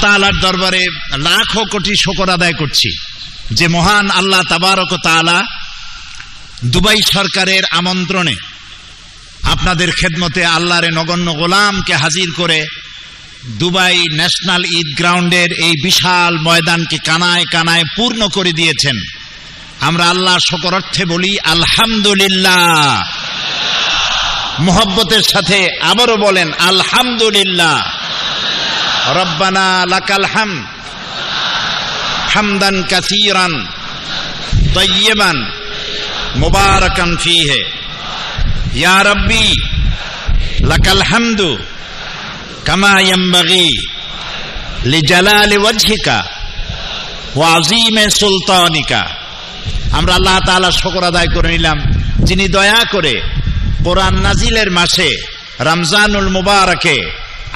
তাআলার দরবারে লাখো কোটি শুকর আদায় করছি যে মহান আল্লাহ তাবারক ওয়া তাআলা দুবাই সরকারের আমন্ত্রণে আপনাদের খেদমতে আল্লাহর নগণ্য গোলামকে হাজির করে দুবাই ন্যাশনাল ঈদ গ্রাউন্ডের এই বিশাল ময়দানকে কানায় কানায় পূর্ণ করে দিয়েছেন। আমরা আল্লাহ শুকর অর্থে বলি আলহামদুলিল্লাহ। মোহব্বতের সাথে আবারও বলেন আলহামদুলিল্লাহ। রব্বানা লাকাল হামদ হামদান কাসীরান তাইয়্যিবান মুবারাকান ফীহি ইয়া রাব্বি লাকাল হামদু কামা ইয়ানবাগি লিজালালি ওয়াজহিকা ওয়া আযীমি সুলতানিকা। আমরা আল্লাহ তাআলার শুকর আদায় করে নিলাম যিনি দয়া করে কোরআন নাজিলের মাসে রমজানুল মুবারকে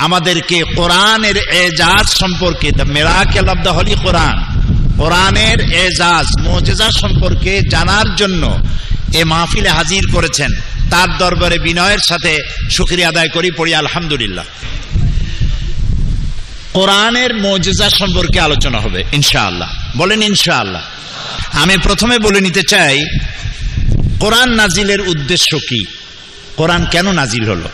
আমাদেরকে কোরআনের এজাজ সম্পর্কে, the miracle of the holy Quran, কোরআনের এজাজ মুজিজা সম্পর্কে জানার জন্য এ মাহফিলে হাজির করেছেন। তার দরবারে বিনয়ের সাথে শুকরিয়া আদায় করি, পড়ি আলহামদুলিল্লাহ। কোরআনের মুজিজা সম্পর্কে আলোচনা হবে ইনশাআল্লাহ। বলেন ইনশাআল্লাহ। আমি প্রথমে বলে নিতে চাই কোরআন নাজিলের উদ্দেশ্য কি, কোরআন কেন নাজিল হলো,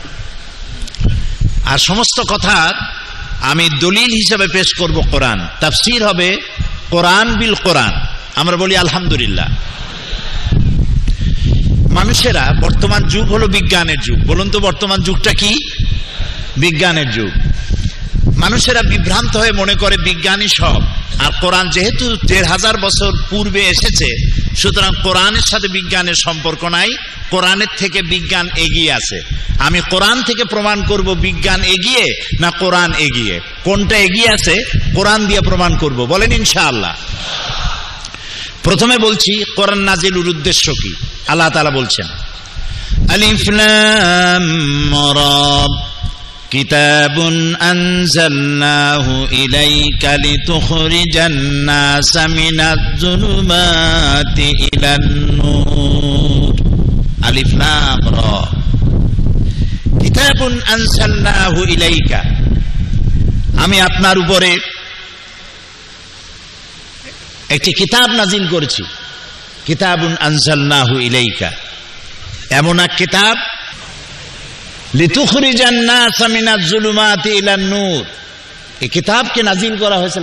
আর সমস্ত কথার আমি দলিল হিসেবে পেশ করব কোরআন। তাফসীর হবে কোরআন বিল কোরআন। আমরা বলি আলহামদুলিল্লাহ। মানুষেরা, বর্তমান যুগ হলো বিজ্ঞানের যুগ। বলুন তো বর্তমান যুগটা কি? বিজ্ঞানের যুগ। মানুষেরা বিভ্রান্ত হয়ে মনে করে বিজ্ঞানই সব, আর কোরআন যেহেতু ১৫০০ বছর পূর্বে এসেছে সুতরাং কোরআনের সাথে বিজ্ঞানের সম্পর্ক নাই, কোরআনের থেকে বিজ্ঞান এগিয়ে আছে। আমি কোরআন থেকে প্রমাণ করব বিজ্ঞান এগিয়ে না কোরআন এগিয়ে, কোনটা এগিয়ে আছে কোরআন দিয়ে প্রমাণ করব। বলেন ইনশাআল্লাহ। প্রথমে বলছি কোরআন নাজিলের উদ্দেশ্য কি। আল্লাহ তাআলা বলছেন আলিফ লাম রা কিতাবুন আনজালনাহু ইলাইকা লিতুখরিজান নাসা মিনাজ যুলুমাতি ইলান নূর। আলিফ লাম রা কিতাবুন আনজালনাহু ইলাইকা, আমি আপনার উপরে একটি কিতাব নাজিল করেছি। কিতাবুন আনজালনাহু ইলাইকা, এমন এক কিতাব লিতুখরিজান নাসা মিনাজ যুলুমাতি ইলান নূর। এই কিতাবকে নাজিল করা হয়েছে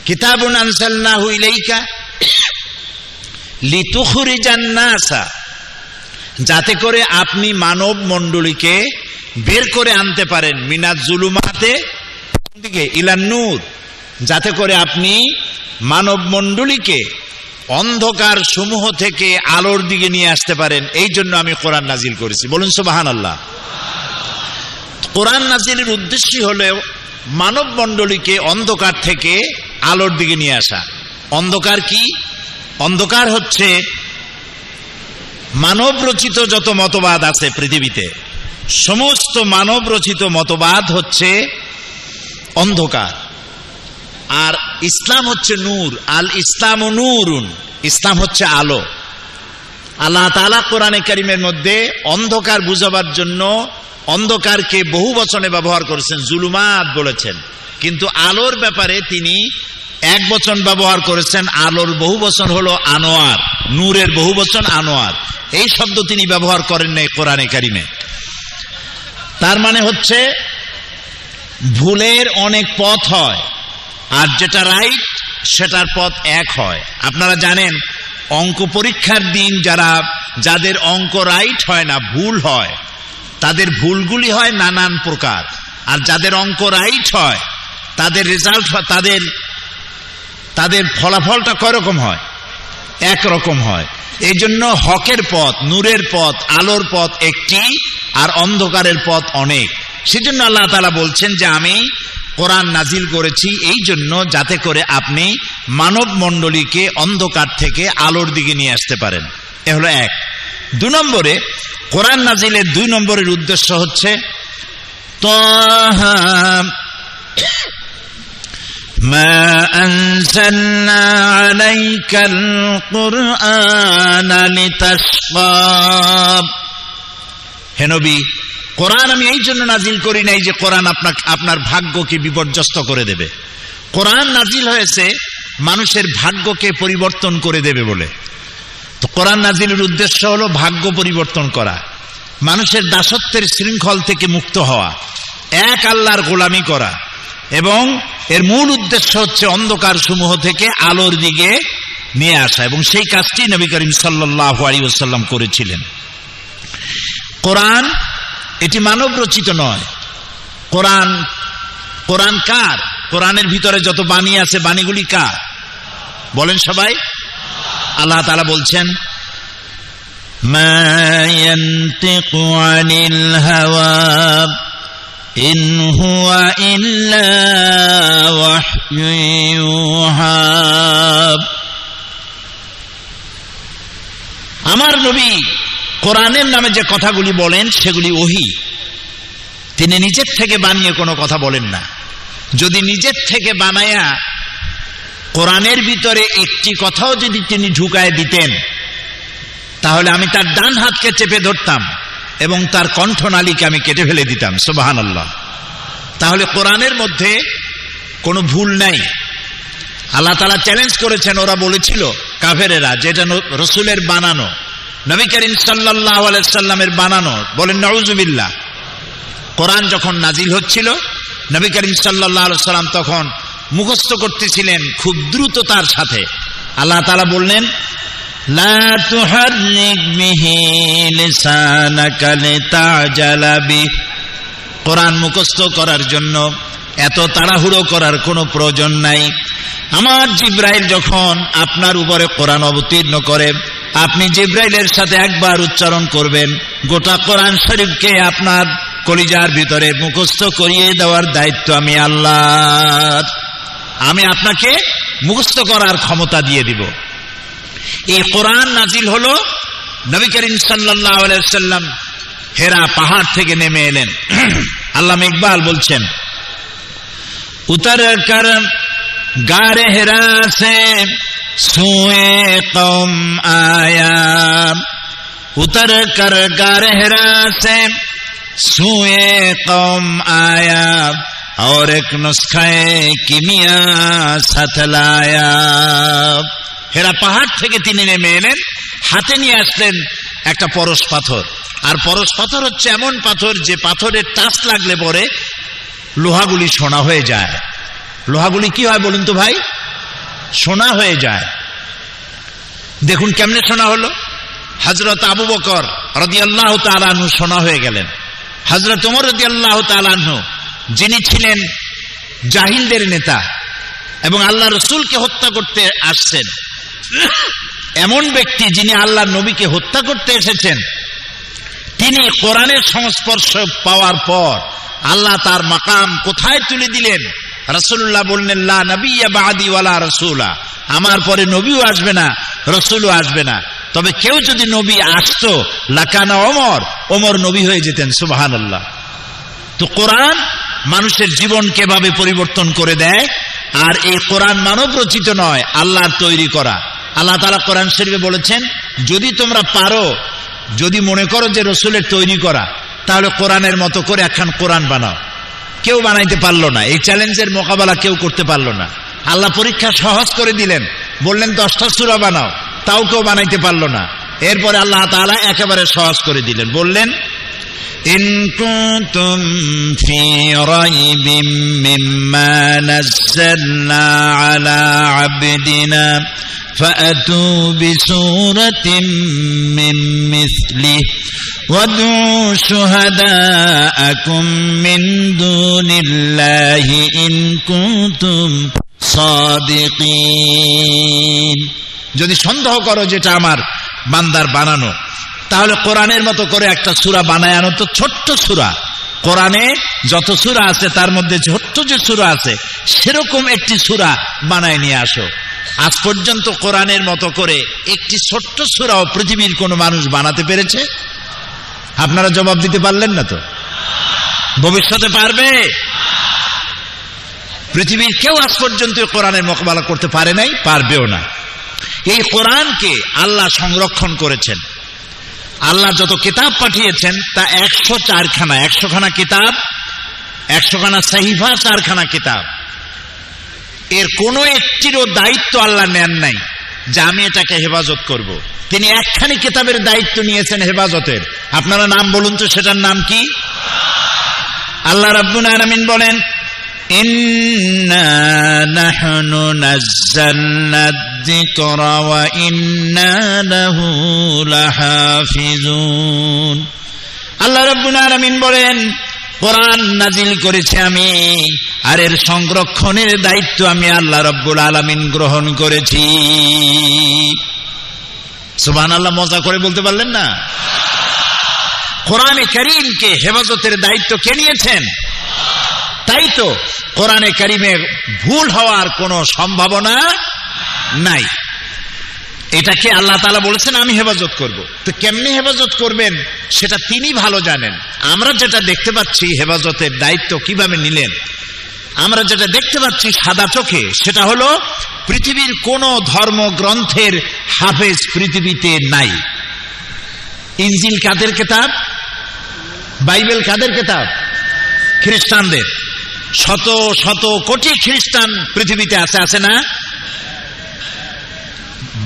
কিতাবুন আনজালনাহু ইলাইকা লিতুখরিজান নাসা, যাতে করে আপনি মানব মণ্ডলীকে বের করে আনতে পারেন মিনাজ যুলুমাতে দিকে ইলান নূর, যাতে করে আপনি মানব মণ্ডলীকে অন্ধকার সমূহ থেকে আলোর দিকে নিয়ে আসতে পারেন। এই জন্য আমি কোরআন নাজিল করেছি। বলুন সুবহানাল্লাহ। কোরআন নাজিলের উদ্দেশ্য হলো মানব মণ্ডলীকে অন্ধকার থেকে আলোর দিকে নিয়ে আসা। অন্ধকার কি? অন্ধকার হচ্ছে মানব রচিত যত মতবাদ আছে পৃথিবীতে, সমস্ত মানব রচিত মতবাদ হচ্ছে অন্ধকার, আর ইসলাম হচ্ছে নূর। আল ইসলাম নূরুন, ইসলাম হচ্ছে আলো। আল্লাহ তাআলা কোরআনে কারীমের মধ্যে অন্ধকার বুঝাবার জন্য অন্ধকারকে বহু বচনে ব্যবহার করেছেন, জুলুমাত বলেছেন, কিন্তু আলোর ব্যাপারে তিনি এক বচন ব্যবহার করেছেন। আলোর বহু বচন হলো আনোয়ার, নূরের বহু বচন আনোয়ার। এই শব্দ তিনি ব্যবহার করেন নাই কোরআনে কারীমে। তার মানে হচ্ছে ভুলের অনেক পথ হয়, আর যেটা রাইট সেটার পথ এক হয়। আপনারা জানেন অঙ্ক পরীক্ষার দিন যাদের অঙ্ক রাইট হয় না, ভুল হয়, তাদের ভুলগুলি হয় নানান প্রকার, আর যাদের অঙ্ক রাইট হয় তাদের রেজাল্ট, তাদের ফলাফলটা কয়রকম হয়? একরকম হয়। এই জন্য হকের পথ, নূরের পথ, আলোর পথ একটি, আর অন্ধকারের পথ অনেক। সেজন্য আল্লাহ তাআলা বলছেন যে আমি কোরআন নাজিল করেছি এই জন্য যাতে করে আপনি মানব মণ্ডলীকে অন্ধকার থেকে আলোর দিকে নিয়ে আসতে পারেন। এ হলো এক। ২ নম্বরে কোরআন নাজিলের ২ নম্বরের উদ্দেশ্য হচ্ছে তাহা মা আনজালনা আলাইকাল কুরআনা লিতাশকা। হে নবী, কোরআন আমি এই জন্য নাজিল করি নাই যে কোরআন আপনার ভাগ্যকে বিপর্যস্ত করে দেবে। কোরআন নাজিল হয়েছে মানুষের ভাগ্যকে পরিবর্তন করে দেবে বলে। তো কোরআন নাজিলের উদ্দেশ্য হলো ভাগ্য পরিবর্তন করা, মানুষের দাসত্বের শৃঙ্খল থেকে মুক্ত হওয়া, এক আল্লাহর গোলামি করা, এবং এর মূল উদ্দেশ্য হচ্ছে অন্ধকার সমূহ থেকে আলোর দিকে নিয়ে আসা, এবং সেই কাজটি নবী করিম সাল্লাল্লাহু আলাইহি ওয়াসাল্লাম করেছিলেন। কোরআন এটি মানব রচিত নয়। কোরআন কার? কোরআনের ভিতরে যত বাণী আছে বাণীগুলি কার? বলেন সবাই। আল্লাহ তাআলা বলছেন, মা ইয়ানতিকু আনিল হাওয়া ইন হুয়া ইল্লা ওয়াহয়ু ইউহা। আমার নবী কোরআনের নামে যে কথাগুলি বলেন সেগুলি ওহী। তিনি নিজের থেকে বানিয়ে কোনো কথা বলেন না। যদি নিজের থেকে বানায়া কোরআনের ভিতরে একটি কথাও যদি তিনি ঢুকায় দিতেন, তাহলে আমি তার ডান হাতকে চেপে ধরতাম এবং তার কণ্ঠনালীকে আমি কেটে ফেলে দিতাম। সুবহানাল্লাহ। তাহলে কোরআনের মধ্যে কোনো ভুল নাই। আল্লাহ তাআলা চ্যালেঞ্জ করেছেন, ওরা বলেছিল কাফেরেরা যেটা রাসূলের বানানো, নবী করিম সাল্লাল্লাহু আলাইহি সাল্লামের বানানো। বলেন নাউযুবিল্লাহ। কোরআন যখন নাজিল হচ্ছিল, নবী করিম সাল্লাল্লাহু আলাইহি সাল্লাম তখন মুখস্থ করতেছিলেন খুব দ্রুততার সাথে। আল্লাহ তাআলা বললেন, লা তুহাররিক বিহি লিসানাকা লিতাজালা বি। কোরআন মুখস্থ করার জন্য এত তাড়াহুড়ো করার কোনো প্রয়োজন নাই। আমার জিবরাইল যখন আপনার উপরে কোরআন অবতীর্ণ করে, আপনি জিবরাইলের সাথে একবার উচ্চারণ করবেন, গোটা কোরআন শরীফকে আপনার কলিজার ভিতরে মুখস্থ করিয়ে দেওয়ার দায়িত্ব আমি আল্লাহর। আমি আপনাকে মুখস্থ করার ক্ষমতা দিয়ে দিব। এই কোরআন নাজিল হলো, নবী করিম সাল্লাল্লাহু আলাইহি সাল্লাম হেরা পাহাড় থেকে নেমে এলেন। আল্লামা ইকবাল বলছেন, উতর কর গারে হেরা সে সুয়ে কওম আয়া, উতর কর গারে হেরা সে সুয়ে কওম আয়া, और एक नुस्खाए किमिया साथ लाया। হেরা পাহাড় থেকে তিনি নেমে এলেন, হাতে নিয়ে আসলেন একটা পরশ পাথর। আর পরশ পাথর হচ্ছে এমন পাথর যে পাথরের টাচ লাগলে পরে লোহাগুলি সোনা হয়ে যায়। লোহাগুলি কি হয় বলুন তো ভাই? সোনা হয়ে যায়। দেখুন কেমনে সোনা হলো। হযরত আবু বকর রাদিয়াল্লাহু তাআলা আনহু সোনা হয়ে গেলেন। হযরত ওমর রাদিয়াল্লাহু তাআলা আনহু, যিনি ছিলেন জাহিলদের নেতা এবং আল্লাহ রসুলকে হত্যা করতে আসছেন, এমন ব্যক্তি যিনি আল্লাহ নবীকে হত্যা করতে এসেছেন, তিনি কোরআনের সংস্পর্শ পাওয়ার পর আল্লাহ তার মাকাম কোথায় তুলে দিলেন। রাসূলুল্লাহ বললেন, লা নবিয়্যা বা'দি ওয়ালা রাসূলা, আমার পরে নবীও আসবে না, রাসূলও আসবে না। তবে কেউ যদি নবী আসতো, লাকানা ওমর নবী হয়ে যেতেন। সুবহানাল্লাহ। তো কোরআন মানুষের জীবন কিভাবে পরিবর্তন করে দেয়। আর এই কোরআন মানব রচিত নয়, আল্লাহর তৈরি করা। আল্লাহ তাআলা কোরআন শরীফে বলেছেন, যদি তোমরা পারো, যদি মনে করো যে রাসূলের তৈরি করা, তাহলে কোরআনের মতো করে একখান কোরআন বানাও। কেউ বানাইতে পারলো না। এই চ্যালেঞ্জের মোকাবেলা কেউ করতে পারলো না। আল্লাহ পরীক্ষা সহজ করে দিলেন, বললেন 10টা সূরা বানাও, তাও কেউ বানাইতে পারলো না। এরপরে আল্লাহ তাআলা একেবারে সহজ করে দিলেন, বললেন, ইন কুনতুম ফি রাইবিম মিম্মা নাযালনা আলা আবদিনা ফাআতু বিসূরাতিন মিন মিসলিহি ওয়াদউ শুহাদাআকুম মিন দুনিল্লাহি ইন কুনতুম সাদিকিন। যদি সন্দেহ করো যেটা আমার বান্দার বানানো, তাহলে কোরআনের মতো করে একটা সূরা বানায় আনো। তো ছোট্ট সূরা, কোরআনে যত সূরা আছে তার মধ্যে ছোট্ট যে সূরা আছে সেরকম একটি সূরা বানায় নিয়ে আসো। আজ পর্যন্ত কোরআনের মতো করে একটি ছোট্ট সূরাও পৃথিবীর কোনো মানুষ বানাতে পেরেছে? আপনারা জবাব দিতে পারলেন না তো। ভবিষ্যতে পারবে? পৃথিবীর কেউ আজ পর্যন্ত কোরআনের মোকাবেলা করতে পারে নাই, পারবেও না। এই কোরআনকে আল্লাহ সংরক্ষণ করেছেন। আল্লাহ যত কিতাব পাঠিয়েছেন তা 104 খানা, 100 খানা কিতাব, 100 খানা সাহিফা, 4 খানা কিতাব। এর কোন একটিরও দায়িত্ব আল্লাহ নেন নাই যে আমি এটাকে হেফাজত করব। তিনি একখানি কিতাবের দায়িত্ব নিয়েছেন হেফাজতের। আপনারা নাম বলুন তো, সেটার নাম কি? আল্লাহ রাব্বুল আলামিন বলেন, ইন্না নাহনু নাযালনা যিকরা ওয়া ইন্না লাহু লাহাফিজুন। আল্লাহ রাব্বুল আলামিন বলেন, কোরআন নাজিল করেছি আমি, আর এর সংরক্ষণের দায়িত্ব আমি আল্লাহ রাব্বুল আলামিন গ্রহণ করেছি। সুবহানাল্লাহ, মজা করে বলতে পারলেন না? কোরআনে কারীমকে হেফাজতের দায়িত্ব কে নিয়েছেন? তাই তো কোরআনে কারীমের ভুল হওয়ার কোনো সম্ভাবনা নাই। এটাকে আল্লাহ তাআলা বলেছেন আমি হেফাজত করব। তো কেমনে হেফাজত করবেন সেটা তিনি ভালো জানেন। আমরা যেটা দেখতে পাচ্ছি হেফাজতের দায়িত্ব কিভাবে নিলেন, আমরা যেটা দেখতে পাচ্ছি সাদা চোখে, সেটা হলো পৃথিবীর কোন ধর্মগ্রন্থের হাফেজ পৃথিবীতে নাই। ইনজিল কাদের কিতাব? বাইবেল কাদের কিতাব? খ্রিস্টানদের। শত শত কোটি খ্রিস্টান পৃথিবীতে আছে, আছে না?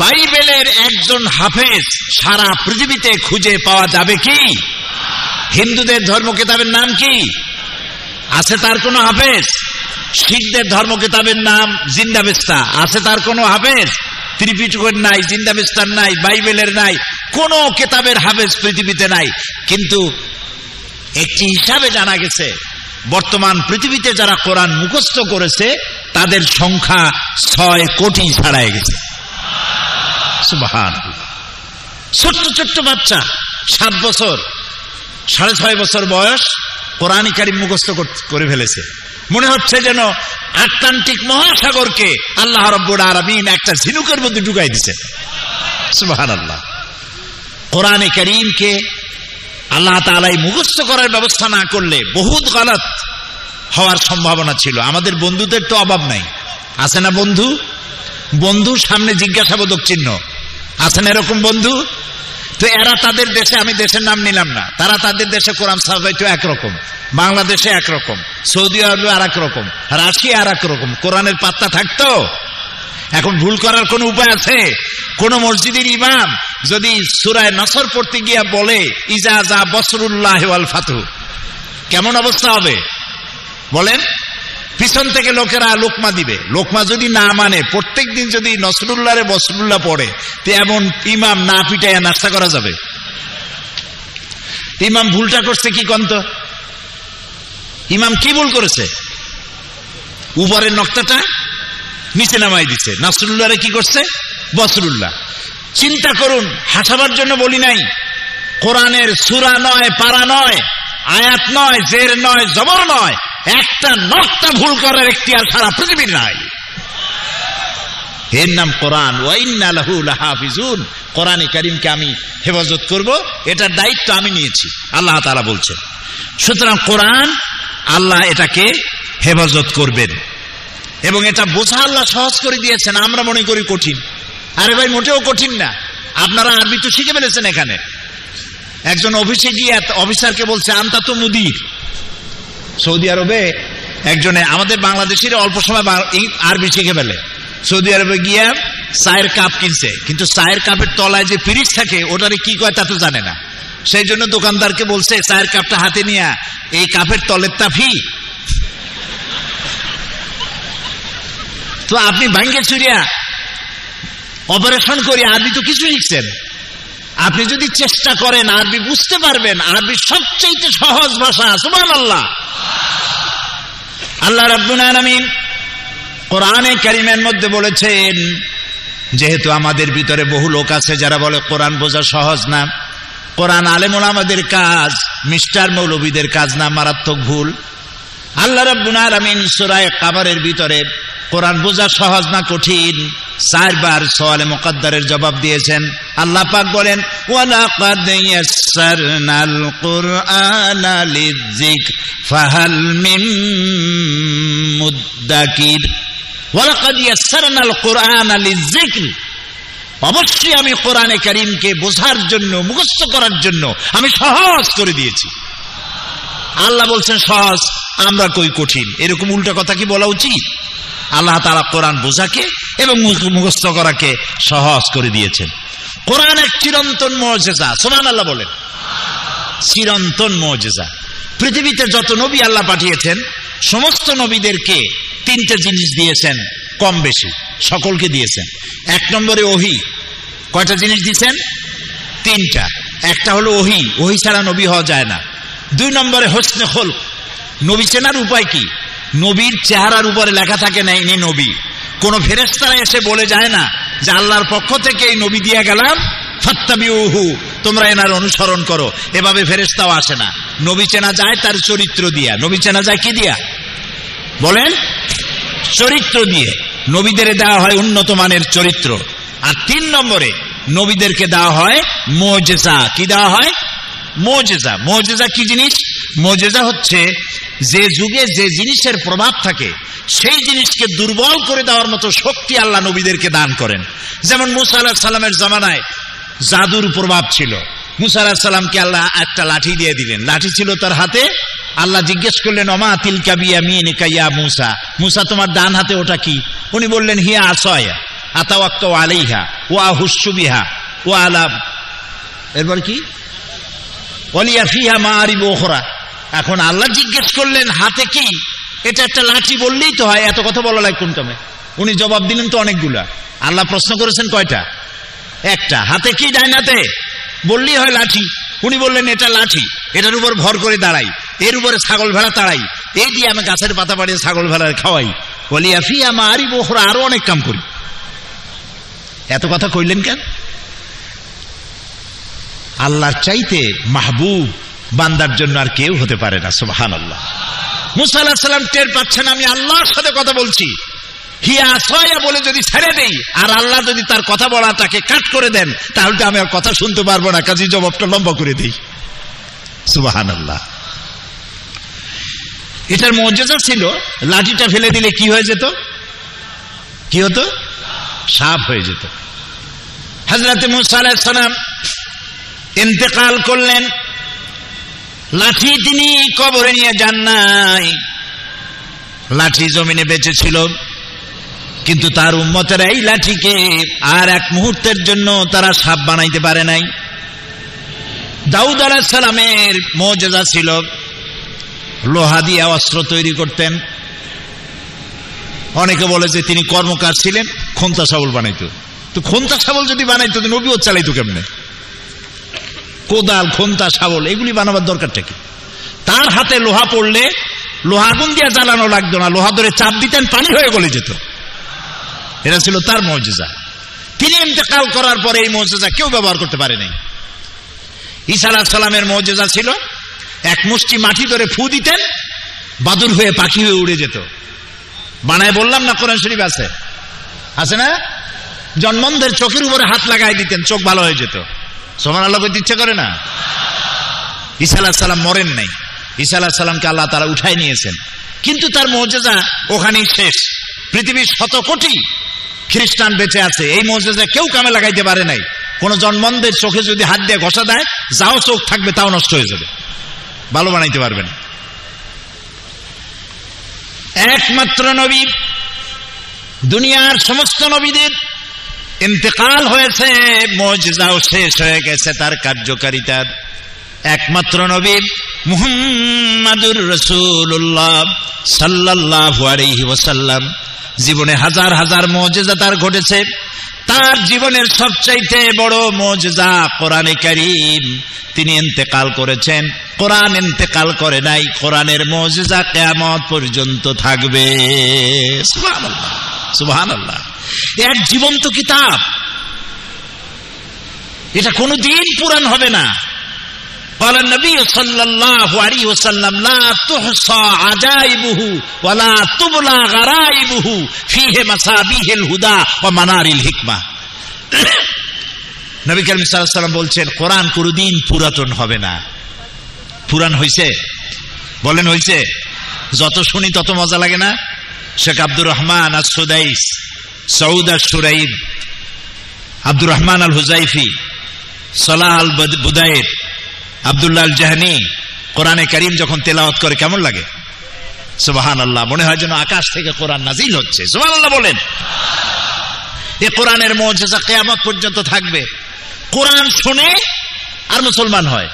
বাইবেলের একজন হাফেজ সারা পৃথিবীতে খুঁজে পাওয়া যাবে কি? হিন্দুদের ধর্ম কিতাবের নাম কি? আছে তার কোনো হাফেজ? শিখদের ধর্ম কিতাবের নাম জিন্দাবেস্তা, আছে তার কোনো হাফেজ? ত্রিপিটকের নাই, জিন্দাবেস্তার নাই, বাইবেলের নাই, কোন কিতাবের হাফেজ পৃথিবীতে নাই। কিন্তু একটি হিসাবে জানা গেছে বর্তমান পৃথিবীতে যারা কোরআন মুখস্থ করেছে তাদের সংখ্যা 6 কোটি ছাড়াই গেছে। সুবহানাল্লাহ। ছোট্ট ছোট্ট বাচ্চা 7 বছর, 6.5 বছর বয়স কোরআন কারীম মুখস্থ করে ফেলেছে। মনে হচ্ছে যেন আটলান্টিক মহাসাগরকে আল্লাহ রাব্বুল আলামিন একটা ঝিনুকের মধ্যে ঢুকাই দিয়েছে। সুবহানাল্লাহ। কোরআনে কারীমকে আল্লাহ তাআলা মুখস্থ করার ব্যবস্থা না করলে বহুত গলত হওয়ার সম্ভাবনা ছিল। আমাদের বন্ধুদের তো অভাব নাই, আছে না বন্ধু? বন্ধুর সামনে জিজ্ঞাসাবোধক চিহ্ন, আছে না এরকম বন্ধু? তো এরা তাদের দেশে, আমি দেশের নাম নিলাম না, তারা তাদের দেশে কোরআন সাজাইতো একরকম, বাংলাদেশে একরকম, সৌদি আরবে আর এক রকম, রাশিয়া আর এক রকম। কোরআনের পাত্তা থাকতো? এখন ভুল করার কোন উপায় আছে? কোন মসজিদের ইমাম যদি সূরা নসর পড়তে গিয়ে বলে ইজা যা বসরুল্লাহ ওয়াল ফাতহু, কেমন অবস্থা হবে বলেন? পিছন থেকে লোকেরা লোকমা দিবে। লোকমা যদি না মানে, প্রত্যেক দিন যদি নসরুল্লাহরে বসরুল্লাহ পড়ে, তো এমন ইমাম না পিটাইয়া নাস্তা করা যাবে? ইমাম ভুলটা করছে কি কন্ত? ইমাম কি ভুল করেছে? উপরের নক্তাটা নিচে নামাই দিছে। নসরুল্লাহরে কি করছে? বসরুল্লাহ। চিন্তা করুন, হাসাবার জন্য বলি নাই। কোরআনের সূরা নয়, পারা নয়, আয়াত নয়, জের নয়, জবর নয়, একটা নক্তা ভুল করার এখতিয়ার সারা পৃথিবীর নাই। এর নাম কোরআন। ওয়া ইন্না লাহু লাহাফিজুন। কোরআনে কারীমকে আমি হেফাজত করব, এটার দায়িত্ব আমি নিয়েছি, আল্লাহ তাআলা বলছেন। সুতরাং কোরআন আল্লাহ এটাকে হেফাজত করবেন, এবং এটা বোঝা আল্লাহ সহজ করে দিয়েছেন। আমরা মনে করি কঠিন। আরে ভাই, মোটেও কঠিন না। আপনারা আরবি তো শিখে ফেলেছেন। এখানে একজন অফিসে গিয়ে অফিসারকে বলছে আনতা তো মুদির। সৌদি আরবে একজনে, আমাদের বাংলাদেশের অল্প সময় আরবি শিখে ফেলে। সৌদি আরবে গিয়া চায়ের কাপ কিনছে, কিন্তু চায়ের কাপের তলায় যে পিরিচ থাকে ওটারে কি কয় তা তো জানে না। সেই জন্য দোকানদারকে বলছে চায়ের কাপটা হাতে নিয়ে এই কাপের তলের তাফি। তো আপনি ভাঙ্গে চুরিয়া অপারেশন করে আরবি তো কিছু শিখছেন। আপনি যদি চেষ্টা করেন আরবি বুঝতে পারবেন। আরবি সবচেয়ে সহজ ভাষা। সুবহানাল্লাহ। আল্লাহ রাব্বুল আলামিন কোরআনে কারীমের মধ্যে বলেছেন, যেহেতু আমাদের ভিতরে বহু লোক আছে যারা বলে কোরআন বোঝা সহজ না, কোরআন আলেম ওলামাদের কাজ, মিস্টার মৌলবীদের কাজ না, মারাত্মক ভুল। আল্লাহ রাব্বুল আলামিন সূরা কামারের ভিতরে কোরআন বোঝা সহজ না কঠিন 4 বার সওয়ালে মুকদ্দারের জবাব দিয়েছেন। আল্লাহ পাক বলেন, ওয়ালাকাদ ইয়াসসারনাল কুরআনা লিযিকর ফাহাল মিন মুদ্দাকির। ওয়ালাকাদ ইয়াসসারনাল কুরআনা লিযিকর। অবশ্যই আমি কোরআনে কারীমকে বোঝার জন্য, মুখস্থ করার জন্য আমি সহজ করে দিয়েছি। আল্লাহ বলছেন সহজ, আমরা কই কঠিন। এরকম উল্টা কথা কি বলা উচিত? আল্লাহ তাআলা কোরআন বোঝাকে এবং মুখস্থ করাকে সহজ করে দিয়েছেন। কোরআন এক চিরন্তন মুজিজা, সুবহানাল্লাহ বলেন। চিরন্তন মুজিজা। পৃথিবীতে যত নবী আল্লাহ পাঠিয়েছেন সমস্ত নবীদেরকে তিনটা জিনিস দিয়েছেন, কম বেশি সকলকে দিয়েছেন। এক নম্বরে ওহী। কয়টা জিনিস দিয়েছেন? তিনটা। একটা হলো ওহী, ওহী ছাড়া নবী হওয়া যায় না। দুই নম্বরে হোসনে খুলক, নবী চেনার উপায় কি? নবীর চেহারার উপরে লেখা থাকে না ইনি নবী। কোন ফেরেশতারা এসে বলে যায় না যে আল্লাহর পক্ষ থেকে এই নবী দিয়ে গেলাম, ফাত্তাবিউহু, তোমরা এনার অনুসরণ করো। এভাবে ফেরেশতাও আসে না। নবী চেনা যায় তার চরিত্র দিয়া। নবী চেনা যায় কি দিয়া বলেন? চরিত্র দিয়ে। নবীদের দেওয়া হয় উন্নত মানের চরিত্র। আর তিন নম্বরে নবীদেরকে দেওয়া হয় মুজিজা। কি দেওয়া হয়? মুজিজা। মুজিজা কি জিনিস? মুজিজা হচ্ছে যে যুগে যে জিনিসের প্রভাব থাকে সেই জিনিসকে দুর্বল করে দেওয়ার মতো শক্তি আল্লাহ নবীদেরকে দান করেন। যেমন মুসা আলাইহিস সালামের জামানায় জাদুর প্রভাব ছিল। মুসা আলাইহিস সালামকে আল্লাহ একটা লাঠি দিয়ে দিলেন। লাঠি ছিল তার হাতে। আল্লাহ জিজ্ঞেস করলেন, ওমা তিলকা বিয়ামিনিকা ইয়া মুসা, মুসা তোমার ডান হাতে ওটা কি? উনি বললেন, হিয়া আসায়া আতাওয়াক্কাউ আলাইহা ওয়া আহুশু বিহা ওয়া আলা, এরপর কি, ওয়ালিয়া ফিহা মাআরিব উখরা। এখন আল্লাহ জিজ্ঞেস করলেন হাতে কি? এটা একটা লাঠি বললেই তো হয়, এত কথা বলা লাগে কোনটা? উনি জবাব দিলেন তো অনেকগুলা। আল্লাহ প্রশ্ন করেছেন কয়টা? একটা। হাতে কি? ডাইন হাতে বললেই হয় লাঠি। উনি বললেন এটা লাঠি, এটার উপর ভর করে দাঁড়াই, এর উপরে ছাগল ভেড়া তাড়াই, এই দিয়ে আমি গাছের পাতা পাড়িয়ে ছাগল ভেড়া খাওয়াই, ওয়ালিয়া ফিহা মাআরিব উখরা, আরো অনেক কাম করি। এত কথা কইলেন কেন? আল্লাহর চাইতে মাহবুব বান্দার জন্য আর কেউ হতে পারে না। সুবহানাল্লাহ। মুসা আলাইহিস সালাম টের পাচ্ছেন আমি আল্লাহর সাথে কথা বলছি। হিয়া আসায়া বলে যদি ছেড়ে দেই আর আল্লাহ যদি তার কথা বলাটাকে কাট করে দেন তাহলে তো আমি আর কথা শুনতে পারবো না, কাজী জবাবটা লম্বা করে দেই। সুবহানাল্লাহ। এটার মুজিজা ছিল লাঠিটা ফেলে দিলে কি হয়ে যেত? কি হতো? সাপ হয়ে যেত। হযরত মুসা আলাইহিস সালাম ইন্তেকাল করলেন। লাঠি তিনি কবরে নিয়ে যান নাই। লাঠি জমিনে বেঁচে ছিল, কিন্তু তার উম্মতেরা এই লাঠিকে আর এক মুহূর্তের জন্য তারা সাপ বানাইতে পারে নাই। দাউদ আলাইহিস সালামের মুজিজা ছিল লোহা দিয়ে অস্ত্র তৈরি করতেন। অনেকে বলে যে তিনি কর্মকার ছিলেন, খন্তা শাবল বানাইতো। তো খন্তা শাবল যদি বানাইতো তো নবীও চালাইতো কেমনে? কোদাল, খন্তা, শাবল এগুলি বানাবার দরকারটা কি? তার হাতে লোহা পড়লে লোহা আগুন দিয়ে জ্বালানো লাগতো না, লোহা ধরে চাপ দিতেন, পানি হয়ে গলে যেত। এটা ছিল তার মুজিজা। তিনি ইন্তেকাল করার পরে এই মুজিজা কেউ ব্যবহার করতে পারে নাই। ঈসা আলাইহিস সালামের মুজিজা ছিল এক মুষ্টি মাটি ধরে ফু দিতেন, বাদুর হয়ে পাখি হয়ে উড়ে যেত। বানায় বললাম না, কোরআন শরীফ আছে, আছে না? জন্মন্ধের চোখের উপরে হাত লাগাই দিতেন, চোখ ভালো হয়ে যেত। সুবহানাল্লাহ বলতে ইচ্ছা করে না? ঈসা আলাইহিস সালাম মরেন নাই। ঈসা আলাইহিস সালামকে আল্লাহ তাআলা উঠায় নিয়েছেন, কিন্তু তার মুজিজা ওখানেই শেষ। পৃথিবীর শত কোটি খ্রিস্টান বেঁচে আছে, এই মুজিজা কেউ কামে লাগাইতে পারে নাই। কোন জন্মন্ধের চোখে যদি হাত দিয়ে ঘষা দেয়, যাও চোখ থাকবে তাও নষ্ট হয়ে যাবে, ভালো বানাইতে পারবে না। একমাত্র নবী, দুনিয়ার সমস্ত নবীদের ইন্তেকাল হয়েছে, মুজিজাও শেষ হয়ে গেছে তার কার্যকারিতার। একমাত্র নবী মুহাম্মাদুর রাসূলুল্লাহ সাল্লাল্লাহু আলাইহি ওয়াসাল্লাম, জীবনে হাজার হাজার মুজিজা তার ঘটেছে। তার জীবনের সবচাইতে বড় মুজিজা কোরআনে কারীম। তিনি ইন্তেকাল করেছেন, কোরআন ইন্তেকাল করে নাই। কোরআনের মুজিজা কিয়ামত পর্যন্ত থাকবে। সুবহানাল্লাহ, সুবহানাল্লাহ। এক জীবন্ত কিতাব, এটা কোনদিন পুরান হবে না। قال النبي صلى الله عليه وسلم لا تحصى عجائبه ولا تبلى غرائبه فيه مصابيح الهدى ومنار الحكمة। নবী করিম সাল্লাল্লাহু আলাইহি ওয়াসাল্লাম বলছেন কোরআন কোনদিন পুরাতন হবে না। পুরান হইছে? বলেন হইছে? যত শুনি তত মজা লাগে না? শেখ আব্দুর রহমান আস-সুদাইস, সৌদ আশ-শুরাইব, আব্দুর রহমান আল হুজাইফি, সালাহ আল বুদায়ের, আব্দুল্লাহ আল জাহানি কোরআনে কারীম যখন তেলাওয়াত করে কেমন লাগে? সুবহানাল্লাহ, মনে হয় যেন আকাশ থেকে কোরআন নাজিল হচ্ছে। সুবহানাল্লাহ বলেন। এই কোরআনের মুজিজা কিয়ামত পর্যন্ত থাকবে। কোরআন শুনে আর মুসলমান হয়,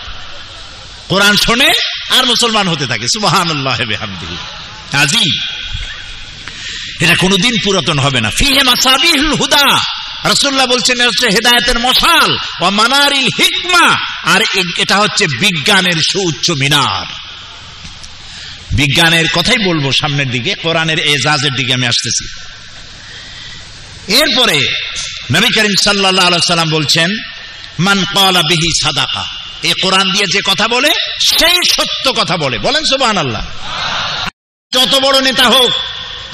কোরআন শুনে আর মুসলমান হতে থাকে। সুবহানাল্লাহ বিহামদিহি। আজীব, এটা কোনোদিন পুরাতন হবে না। ফিহে মাসাবিহুল হুদা, রাসূলুল্লাহ বলছেন এটা হচ্ছে হেদায়েতের মশাল, ওয়া মানারিল হিকমা, আর এটা হচ্ছে বিজ্ঞানের সুউচ্চ মিনার। বিজ্ঞানের কথাই বলবো সামনের দিকে, কোরআনের এজাজের দিকে আমি আসতেছি। এরপরে নবী করিম সাল্লাল্লাহু আলাইহি সাল্লাম বলছেন, মান ক্বালা বিহি সাদাকা, এই কোরআন দিয়ে যে কথা বলে সেই সত্য কথা বলে। বলেন সুবহানাল্লাহ। যত বড় নেতা হোক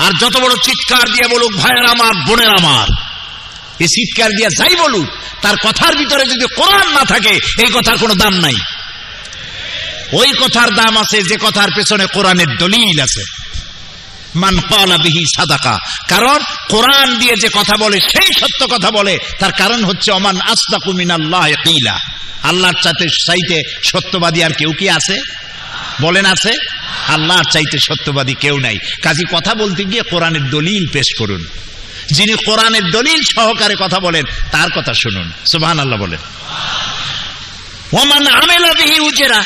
আর যত বড় চিৎকার দিয়ে বলুক, ভাইয়ের আমার, বোনের আমার, এই চিৎকার দিয়ে যাই বলুক, তার কথার ভিতরে যদি কোরআন না থাকে এই কথার কোনো দাম নাই। ওই কথার দাম আছে যে কথার পেছনে কোরআনের দলিল আছে। মান ক্বালা বিহি সাদাকা, কারণ কোরআন দিয়ে যে কথা বলে সেই সত্য কথা বলে। তার কারণ হচ্ছে ওমান আসদাকু মিনাল্লাহি কিলা, আল্লাহর চাইতে সত্যবাদী আর কেউ কি আছে? বলেন আছে? আল্লাহর চাইতে সত্যবাদী কেউ নাই। কাজী কথা বলতে গিয়ে কোরআনের দলিল পেশ করুন। যিনি কোরআনের দলিল সহকারে কথা বলেন তার কথা শুনুন। সুবহানাল্লাহ বলেন। ওমান আমিলা বিহি উজরা,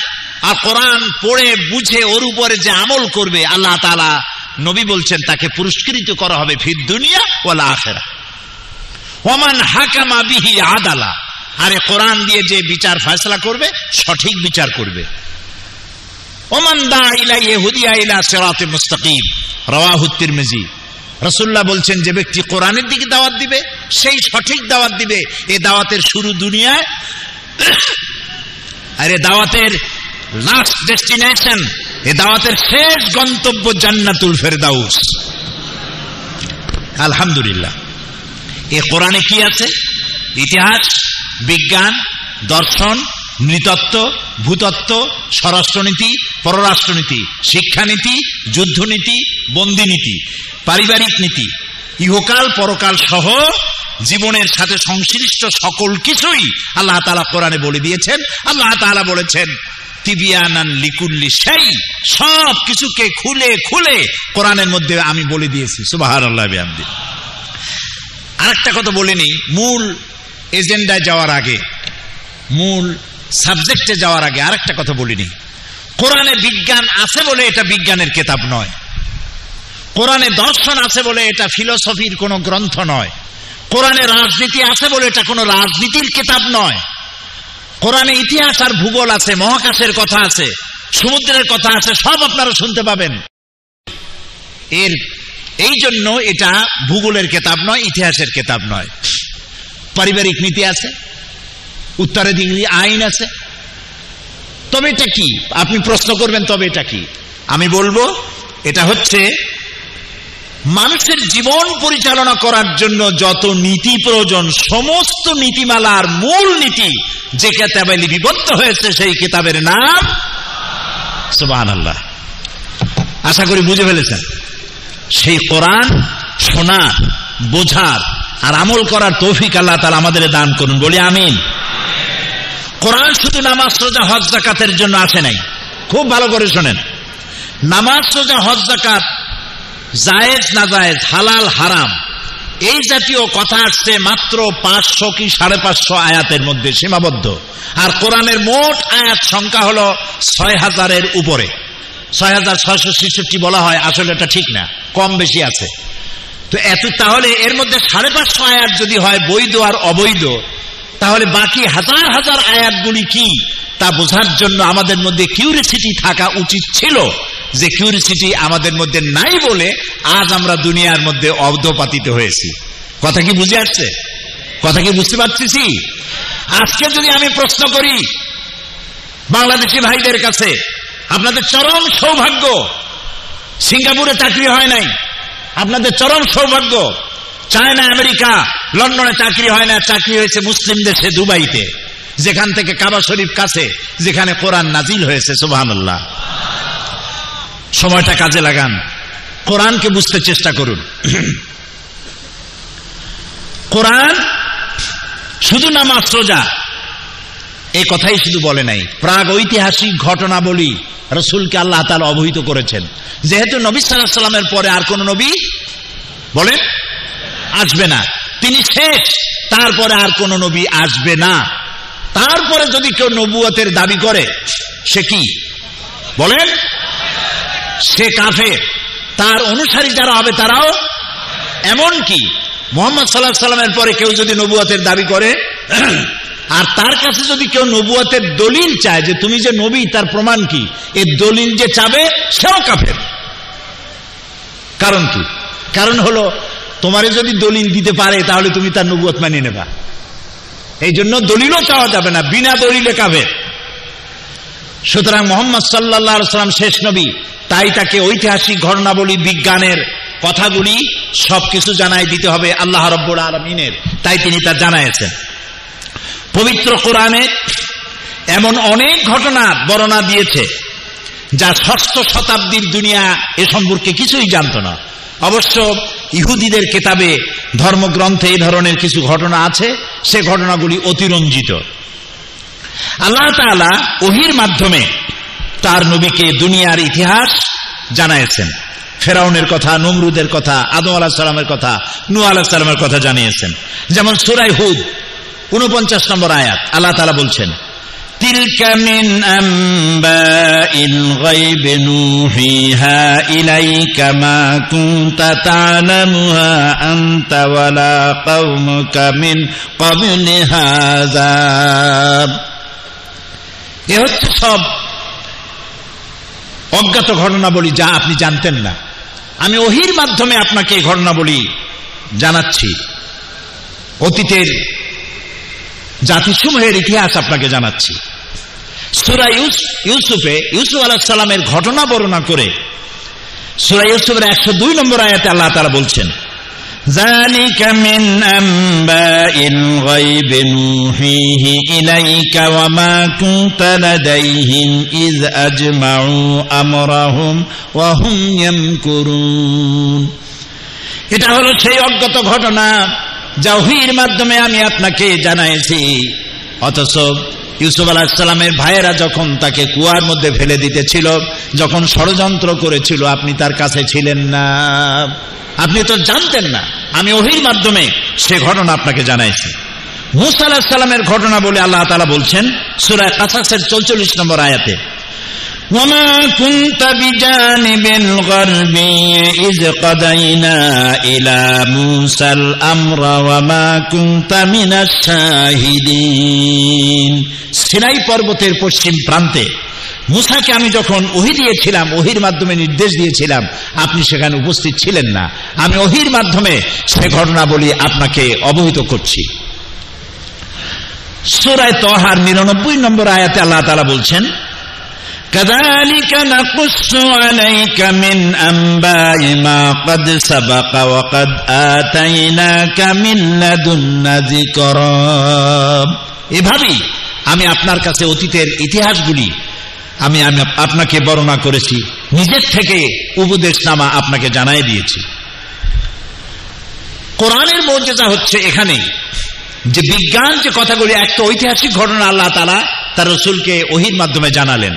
আর কোরআন পড়ে বুঝে ওর উপরে যে আমল করবে আল্লাহ তাআলা নবী বলছেন তাকে পুরস্কৃত করা হবে ফিদ দুনিয়া ওয়াল আখিরাহ। ওমান হাকামা বিহি আদালা, আরে কোরআন দিয়ে যে বিচার ফয়সালা করবে সঠিক বিচার করবে। ওমান দা ইলাইহি হুদিয়া ইলা সিরাতিল মুস্তাকিম, রাওয়াহু তিরমিজি। রাসূলুল্লাহ বলছেন যে ব্যক্তি কোরআনের দিকে দাওয়াত দিবে সেই সঠিক দাওয়াত দিবে। এই দাওয়াতের শুরু দুনিয়ায়, আর এই দাওয়াতের লাস্ট ডেস্টিনেশন, এই দাওয়াতের শেষ গন্তব্য জান্নাতুল ফেরদাউস। আলহামদুলিল্লাহ। এই কোরআনে কি আছে? ইতিহাস, বিজ্ঞান, দর্শন, নৃতত্ত্ব, ভূতত্ত্ব, স্বরাষ্ট্রনীতি, পররাষ্ট্রনীতি, শিক্ষানীতি, যুদ্ধনীতি, বন্দিনীতি, পারিবারিক নীতি, ইহকাল পরকাল সহ জীবনের সাথে সংশ্লিষ্ট সকল কিছুই আল্লাহ তাআলা কোরআনে বলে দিয়েছেন। আল্লাহ তাআলা বলেছেন তিবিয়ানান লিকুল্লি শাই, সব কিছুকে খুলে খুলে কোরআনের মধ্যে আমি বলে দিয়েছি। সুবহানাল্লাহ বিহামদিহি। আরেকটা কথা বলে নেই, মূল এজেন্ডায় যাওয়ার আগে, মূল সাবজেক্টে যাওয়ার আগে আরেকটা কথা বলিনি। কোরআনে বিজ্ঞান আছে বলে এটা বিজ্ঞানের কিতাব নয়, কোরআনে দর্শন আছে বলে এটা ফিলোসফির কোনো গ্রন্থ নয়, কোরআনে রাজনীতি আছে বলে এটা কোনো রাজনীতির কিতাব নয়। কোরআনে ইতিহাস আর ভূগোল আছে, মহাকাশের কথা আছে, সমুদ্রের কথা আছে, সব আপনারা শুনতে পাবেন। এই জন্য এটা ভূগোলের কিতাব নয়, ইতিহাসের কিতাব নয়। পারিবারিক নীতি আছে, উত্তরাধিকারী আইন আছে। তবে এটা কি? আপনি প্রশ্ন করবেন তবে এটা কি? আমি বলবো এটা হচ্ছে মানুষের জীবন পরিচালনা করার জন্য যত নীতি প্রয়োজন, সমস্ত নীতিমালার মূল নীতি যে কিতাবে লিপিবদ্ধ হয়েছে সেই কিতাবের নাম সুবহানাল্লাহ। আশা করি বুঝে ফেলেছেন। সেই কোরআন শোনার, বোঝার আর আমল করার তৌফিক আল্লাহ তাআলা আমাদের দান করুন, বলি আমিন। কোরআন শুধু নামাজ, রোজা, হজ, যাকাতের জন্য আসে নাই। খুব ভালো করে শোনেন। নামাজ, রোজা, হজ, যাকাত জায়েজ না জায়েজ, হালাল হারাম, এই জাতীয় কথা আসছে মাত্র 500 কি 550 আয়াতের মধ্যে সীমাবদ্ধ। আর কোরআনের মোট আয়াত সংখ্যা হলো 6000-এর উপরে। 6666 বলা হয়, আসলে এটা ঠিক না, কম বেশি আছে। তো তাহলে এর মধ্যে 550 আয়াত যদি হয় বৈধ আর অবৈধ, তাহলে বাকি হাজার হাজার আয়াতগুলি কি তা বোঝার জন্য আমাদের মধ্যে কিউরিসিটি থাকা উচিত ছিল। যে কিউরিসিটি আমাদের মধ্যে নাই বলে আজ আমরা দুনিয়ার মধ্যে অধঃপাতিত হয়েছি। কথা কি বুঝে আসছে? কথা কি বুঝতে পারতেছি? আজকে যদি আমি প্রশ্ন করি বাংলাদেশি ভাইদের কাছে, আপনাদের চরম সৌভাগ্য সিঙ্গাপুরে চাকরি হয় নাই, আপনাদের চরম সৌভাগ্য চায়না, আমেরিকা, লন্ডনে চাকরি হয় না, চাকরি হয়েছে মুসলিম দেশে দুবাইতে, যেখান থেকে কাবা শরীফ কাছে, যেখানে কোরআন নাজিল হয়েছে। সুবহানাল্লাহ। সময়টা কাজে লাগান, কোরআনকে বুঝতে চেষ্টা করুন। কোরআন শুধু নামাজ রোজা এই কথাই শুধু বলে নাই, প্রাগ ঐতিহাসিক ঘটনাবলী রাসূলকে আল্লাহ তাআলা অবহিত করেছেন। যেহেতু নবী সাল্লাল্লাহু আলাইহি ওয়াসাল্লামের পরে আর কোন নবী বলেন আসবে না, তিনি শেষ, তারপরে আর কোন নবী আসবে না। তারপরে যদি কেউ নবুয়তের দাবি করে সে কি বলেন? সে কাফের। তার অনুসারী যারা হবে তারাও। এমন কি মুহাম্মদ সাল্লাল্লাহু আলাইহি ওয়াসাল্লামের পরে কেউ যদি নবুয়তের দাবি করে আর তার কাছে যদি কেউ নবুয়তের দলিল চায় যে তুমি যে নবী তার প্রমাণ কি, এই দলিল যে চাবে সেও কাফের। কারণ কি? কারণ হলো তোমারে যদি দলিল দিতে পারে তাহলে তুমি তার নবুয়ত মানিয়ে নেবা, এই জন্য দলিলও চাওয়া যাবে না, বিনা দলিলে কাফের। সুতরাং মুহাম্মদ সাল্লাল্লাহু আলাইহি ওয়াসাল্লাম শেষ নবী, তাই তাকে ঐতিহাসিক ঘটনাবলী বিজ্ঞানের কথাগুলি সবকিছু জানাই দিতে হবে আল্লাহ রাব্বুল আলামিনের, তাই তিনি তা জানাইছেন। পবিত্র কোরআনে এমন অনেক ঘটনা বর্ণনা দিয়েছে যা ষষ্ঠ শতাব্দীর দুনিয়া এ সম্পর্কে কিছুই জানত না। অবশ্য ইহুদিদের কিতাবে ধর্মগ্রন্থে এই ধরনের কিছু ঘটনা আছে, সে ঘটনাগুলি অতিরঞ্জিত। আল্লাহ তাআলা ওহীর মাধ্যমে তার নবীকে দুনিয়ার ইতিহাস জানাইছেন। ফেরাউনের কথা, নমরুদের কথা, আদম আলাইহিস সালামের কথা, নূহ আলাইহিস সালামের কথা জানিয়েছেন। যেমন সূরা হুদ 49 নম্বর আয়াত আল্লাহ তাআলা বলছেন, তিলকা মিন আম্বাইল গায়বি নূহিহা ইলাইকা মা কুনতা তা'লামুহা আনতা ওয়ালা কওমুকা মিন ক্বাবলি হাযা। এ হচ্ছে সব অজ্ঞাত ঘটনাবলী যা আপনি জানতেন না। আমি ওহীর মাধ্যমে আপনাকে এই ঘটনাবলী জানাচ্ছি, অতীতের জাতিসমূহের ইতিহাস আপনাকে জানাচ্ছি। সূরা ইউসুফে ইউসুফ আলাইহিস সালামের ঘটনা বর্ণনা করে সূরা ইউসুফের 102 নম্বর আয়াতে আল্লাহ তাআলা বলছেন, যালিকা মিন আম্বাইল গায়বি নূহিহি ইলাইকা ওয়া মা কুনতা লাদাইহিম ইয আজমাউ আমরাহুম ওয়া হুম ইয়ামকুরুন। এটা হলো সেই অজ্ঞাত ঘটনা যা ওহীর মাধ্যমে আমি আপনাকে জানাইছি, অথচ ইউসুফ আলাইহিস সালামের ভাইয়েরা যখন তাকে কুয়ার মধ্যে ফেলে দিতেছিল, যখন ষড়যন্ত্র করেছিল, আপনি তার কাছে ছিলেন না, আপনি তো জানতেন না। আমি ওহীর মাধ্যমে সে ঘটনা আপনাকে জানাইছি। মূসা আলাইহিস সালামের ঘটনা বলে আল্লাহ তাআলা বলছেন সূরা কাসাসের 44 নম্বর আয়াতে, ওয়ামা কুনতা বিজানিবিল গারবি ইয কাদাইনা ইলা মূসাল আমরা ওয়ামা কুনতা মিনাশ শাহিদিন। সিনাই পর্বতের পশ্চিম প্রান্তে মূসাকে আমি যখন ওহী দিয়েছিলাম, ওহীর মাধ্যমে নির্দেশ দিয়েছিলাম, আপনি সেখানে উপস্থিত ছিলেন না। আমি ওহীর মাধ্যমে সে ঘটনা বলি আপনাকে অবহিত করছি। সূরা তাহার 99 নম্বর আয়াতে আল্লাহ তাআলা বলছেন, কাযালিকা নাকুসসু আলাইকা মিন আম্বাই মা ক্বাদ সাবাকা ওয়া ক্বাদ আতাইনাকা মিন লাদুন্না যিকরা। এভাবেই আমি আপনার কাছে অতীতের ইতিহাসগুলি আমি আপনাকে বর্ণনা করেছি, নিজের থেকে উপদেশনামা আপনাকে জানাই দিয়েছি। কোরআনের মুজিজা হচ্ছে এখানে যে বিজ্ঞান যে কথাগুলি, একটা ঐতিহাসিক ঘটনা আল্লাহ তাআলা তার রাসূলকে ওহীর মাধ্যমে জানালেন।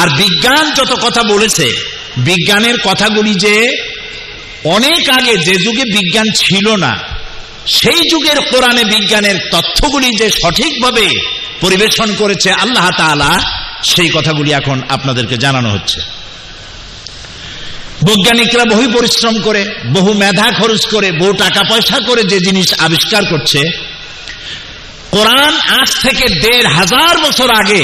আর বিজ্ঞান যত কথা বলেছে, বিজ্ঞানের কথাগুলি যে অনেক আগে, যে যুগে বিজ্ঞান ছিল না, সেই যুগের কোরআনে বিজ্ঞানের তথ্যগুলি যে সঠিকভাবে পরিবেশন করেছে আল্লাহ তাআলা, সেই কথাগুলি এখন আপনাদেরকে জানানো হচ্ছে। বৈজ্ঞানিকরা বহু পরিশ্রম করে, বহু মেধা খরচ করে, বহু টাকা পয়সা করে যে জিনিস আবিষ্কার করছে, কোরআন আজ থেকে ১৫০০ বছর আগে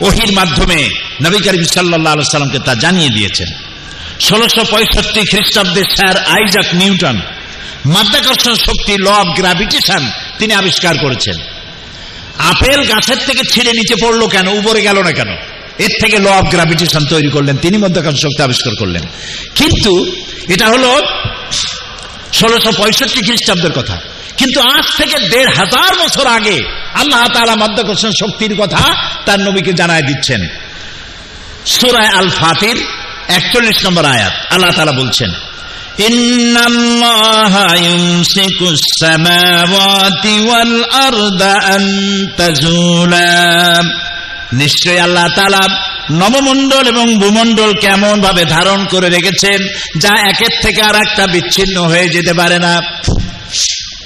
ওহীর মাধ্যমে নবী করিম সাল্লাল্লাহু আলাইহি সাল্লামকে তা জানিয়ে দিয়েছেন। ১৬৬৫ খ্রিস্টাব্দে স্যার আইজাক নিউটন মাধ্যাকর্ষণ শক্তি, ল অফ গ্র্যাভিটেশন তিনি আবিষ্কার করেছেন। আপেল গাছের থেকে ছিঁড়ে নিচে পড়লো কেন, উপরে গেল না কেন? এর থেকে ল অফ গ্র্যাভিটেশন তৈরি করলেন, তিনি মাধ্যাকর্ষণ শক্তি আবিষ্কার করলেন। কিন্তু এটা হলো ১৬৬৫ খ্রিস্টাব্দের কথা, কিন্তু আজ থেকে ১৫০০ বছর আগে আল্লাহ তাআলা মাধ্যাকর্ষণ শক্তির কথা তার নবীকে জানায় দিচ্ছেন। সূরা আল ফাতির ৪১ নম্বর আয়াত আল্লাহ তাআলা বলছেন, ইন্নাল্লাহা ইউমসিকুস সামাওয়াতি ওয়াল আরদা আন তাজুলা, নিশ্চয় আল্লাহ তাআলা নবমণ্ডল এবং ভূমণ্ডল কেমন ভাবে ধারণ করে রেখেছেন যা একের থেকে আর একটা বিচ্ছিন্ন হয়ে যেতে পারে না।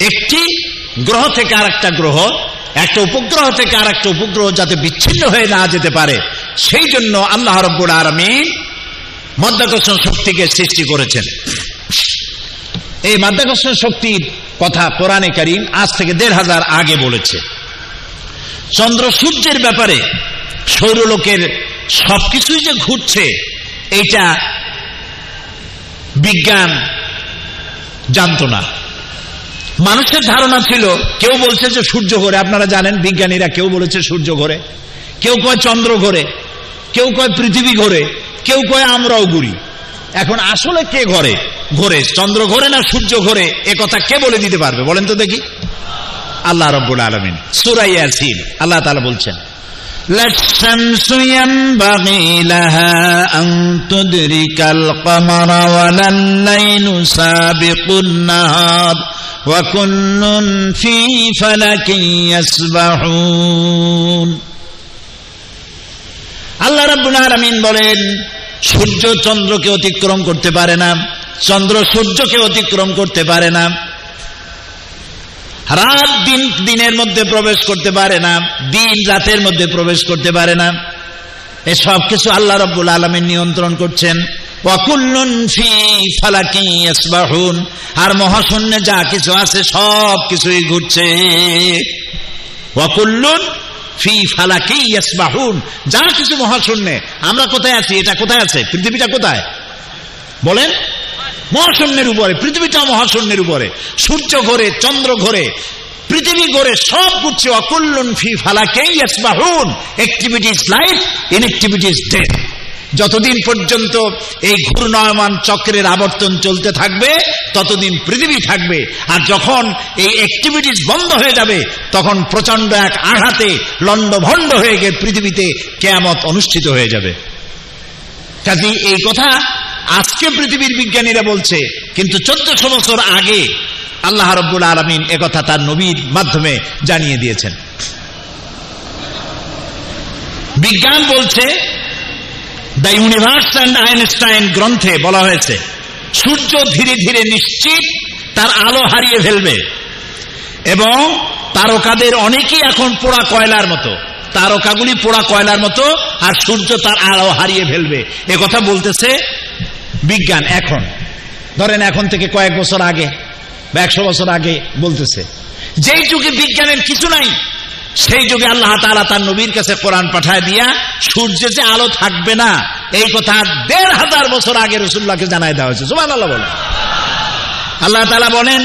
একটি গ্রহ থেকে আর একটা গ্রহ, একটা উপগ্রহ থেকে আর একটা উপগ্রহ যাতে বিচ্ছিন্ন হয়ে না যেতে পারে, সেই জন্য আল্লাহ রাব্বুল আলামিন মাধ্যাকর্ষণ শক্তিকে সৃষ্টি করেছেন। এই মাধ্যাকর্ষণ শক্তির কথা কোরআনে কারীম আজ থেকে ১৫০০ আগে বলেছে। চন্দ্র সূর্যের ব্যাপারে সৌরলোকের সবকিছুই যে ঘুরছে এইটা বিজ্ঞান জানতো না। মানুষের ধারণা ছিল, কেউ বলছে যে সূর্য ঘোরে, আপনারা জানেন বিজ্ঞানীরা কেউ বলেছে সূর্য ঘোরে, কেউ কয় চন্দ্র ঘোরে, কেউ কয় পৃথিবী ঘোরে, কেউ কয় আমরাও ঘুরি। এখন আসলে কে ঘোরে, চন্দ্র ঘোরে না সূর্য ঘোরে, এ কথা কে বলে দিতে পারবে বলেন তো দেখি? আল্লাহ রাব্বুল আলামিন সূরা ইয়াসিন আল্লাহ তাআলা বলছেন, লাশ-শামসু ইয়ানবাগি লাহা আন তুদরিকাল কমারা ওয়ালাল লাইলু সাবিকুন নাহার ওয়া কুল্লুন ফি ফালাকিন ইয়াসবাহুন। আল্লাহ রাব্বুল আলামিন বলেন, সূর্য চন্দ্রকে অতিক্রম করতে পারে না, চন্দ্র সূর্যকে অতিক্রম করতে পারে না, রাত দিনের মধ্যে প্রবেশ করতে পারে না, দিন রাতের মধ্যে প্রবেশ করতে পারে না। এসব কিছু আল্লাহ রাব্বুল আলামিন নিয়ন্ত্রণ করছেন। ওয়া কুল্লুন ফি ফালাকিন ইয়াসবাহুন, আর মহাশূন্যে যা কিছু আছে সব কিছুই ঘুরছে। ওয়া কুল্লুন ফি ফালাকিন ইয়াসবাহুন, যা কিছু মহাশূন্যে। আমরা কোথায় আছি? এটা কোথায় আছে? পৃথিবীটা কোথায় বলেন? মহাশূন্যের উপরে। পৃথিবীটা মহাশূন্যের উপরে। সূর্য ঘোরে, চন্দ্র ঘোরে, পৃথিবী ঘোরে, সব ঘুরছে। অকুল্লুন ফি ফালাকিন ইয়াসবাহুন। Activity is life, inactivity is death. যতদিন পর্যন্ত এই ঘূর্ণায়মান চক্রের আবর্তন চলতে থাকবে ততদিন পৃথিবী থাকবে, আর যখন এই অ্যাক্টিভিটিস বন্ধ হয়ে যাবে তখন প্রচন্ড এক আঘাতে লণ্ডভণ্ড হয়ে গিয়ে পৃথিবীতে কিয়ামত অনুষ্ঠিত হয়ে যাবে। কাজেই এই কথা আজকে পৃথিবীর বিজ্ঞানীরা বলছে, কিন্তু 1400 বছর আগে আল্লাহ রাব্বুল আলামিন একথা তার নবীর মাধ্যমে জানিয়ে দিয়েছেন। বিজ্ঞান বলছে, দ্য ইউনিভার্স অ্যান্ড আইনস্টাইন গ্রন্থে বলা হয়েছে, সূর্য ধীরে ধীরে নিশ্চিত তার আলো হারিয়ে ফেলবে, এবং তারকাদের অনেকেই এখন পোড়া কয়লার মতো, তারকাগুলি পোড়া কয়লার মতো, আর সূর্য তার আলো হারিয়ে ফেলবে। একথা বলতেছে বিজ্ঞান। এখন ধরেন এখন থেকে কয়েক বছর আগে বা 100 বছর আগে বলতেছে। যেই যুগে বিজ্ঞানের কিছু নাই, সেই যুগে আল্লাহ তাআলা তার নবীর কাছে কোরআন পাঠায় দিয়া সূর্যে যে আলো থাকবে না এই কথা 1500 বছর আগে রাসূলুল্লাহকে জানায় দেওয়া হয়েছে। সুবহানাল্লাহ বলেন। আল্লাহ তাআলা বলেন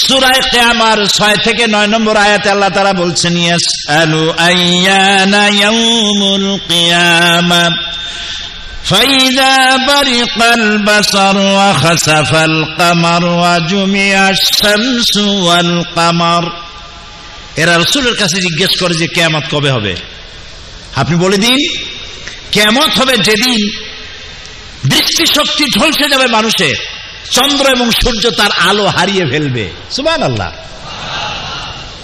সূরা কিয়ামার 6 থেকে 9 নম্বর আয়াতে আল্লাহ তাআলা বলছেন, ইয়াসআলু আইয়ানা ইয়াউমুল কিয়ামা ফাইযা বারিকাল বাসার ওয়া খাসাফাল কামার ওয়া জুমিআশ শামসু ওয়াল কামার। এরা রাসূলের কাছে জিজ্ঞেস করে যে কিয়ামত কবে হবে, আপনি বলে দিন। কিয়ামত হবে যেদিন দৃষ্টিশক্তি ঝলসে যাবে মানুষের, চন্দ্র এবং সূর্য তার আলো হারিয়ে ফেলবে। সুবহানাল্লাহ।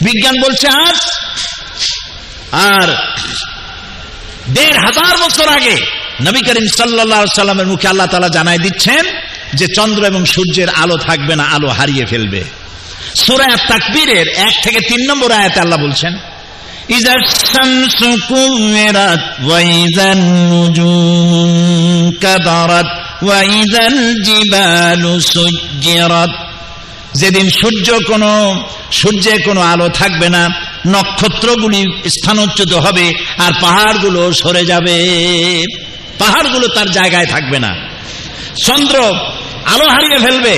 বিজ্ঞান বলছে আজ, আর 1500 বছর আগে নবী করিম সাল্লাল্লাহু আলাইহি সাল্লামের মুখে আল্লাহ তাআলা জানায় দিচ্ছেন যে চন্দ্র এবং সূর্যের আলো থাকবে না, আলো হারিয়ে ফেলবে। সূরা তাকবীরের 1 থেকে 3 নম্বর আয়াতে আল্লাহ বলছেন, ইযাশ শামসু কুওয়ারাত ওয়া ইযান নুজুম কাদারাত ওয়া ইযাল জিবালু সুজ্জিরাত। যেদিন সূর্যে কোনো আলো থাকবে না, নক্ষত্রগুলি স্থানচ্যুত হবে, আর পাহাড়গুলো সরে যাবে, পাহাড়গুলো তার জায়গায় থাকবে না। চন্দ্র আলো হারিয়ে ফেলবে,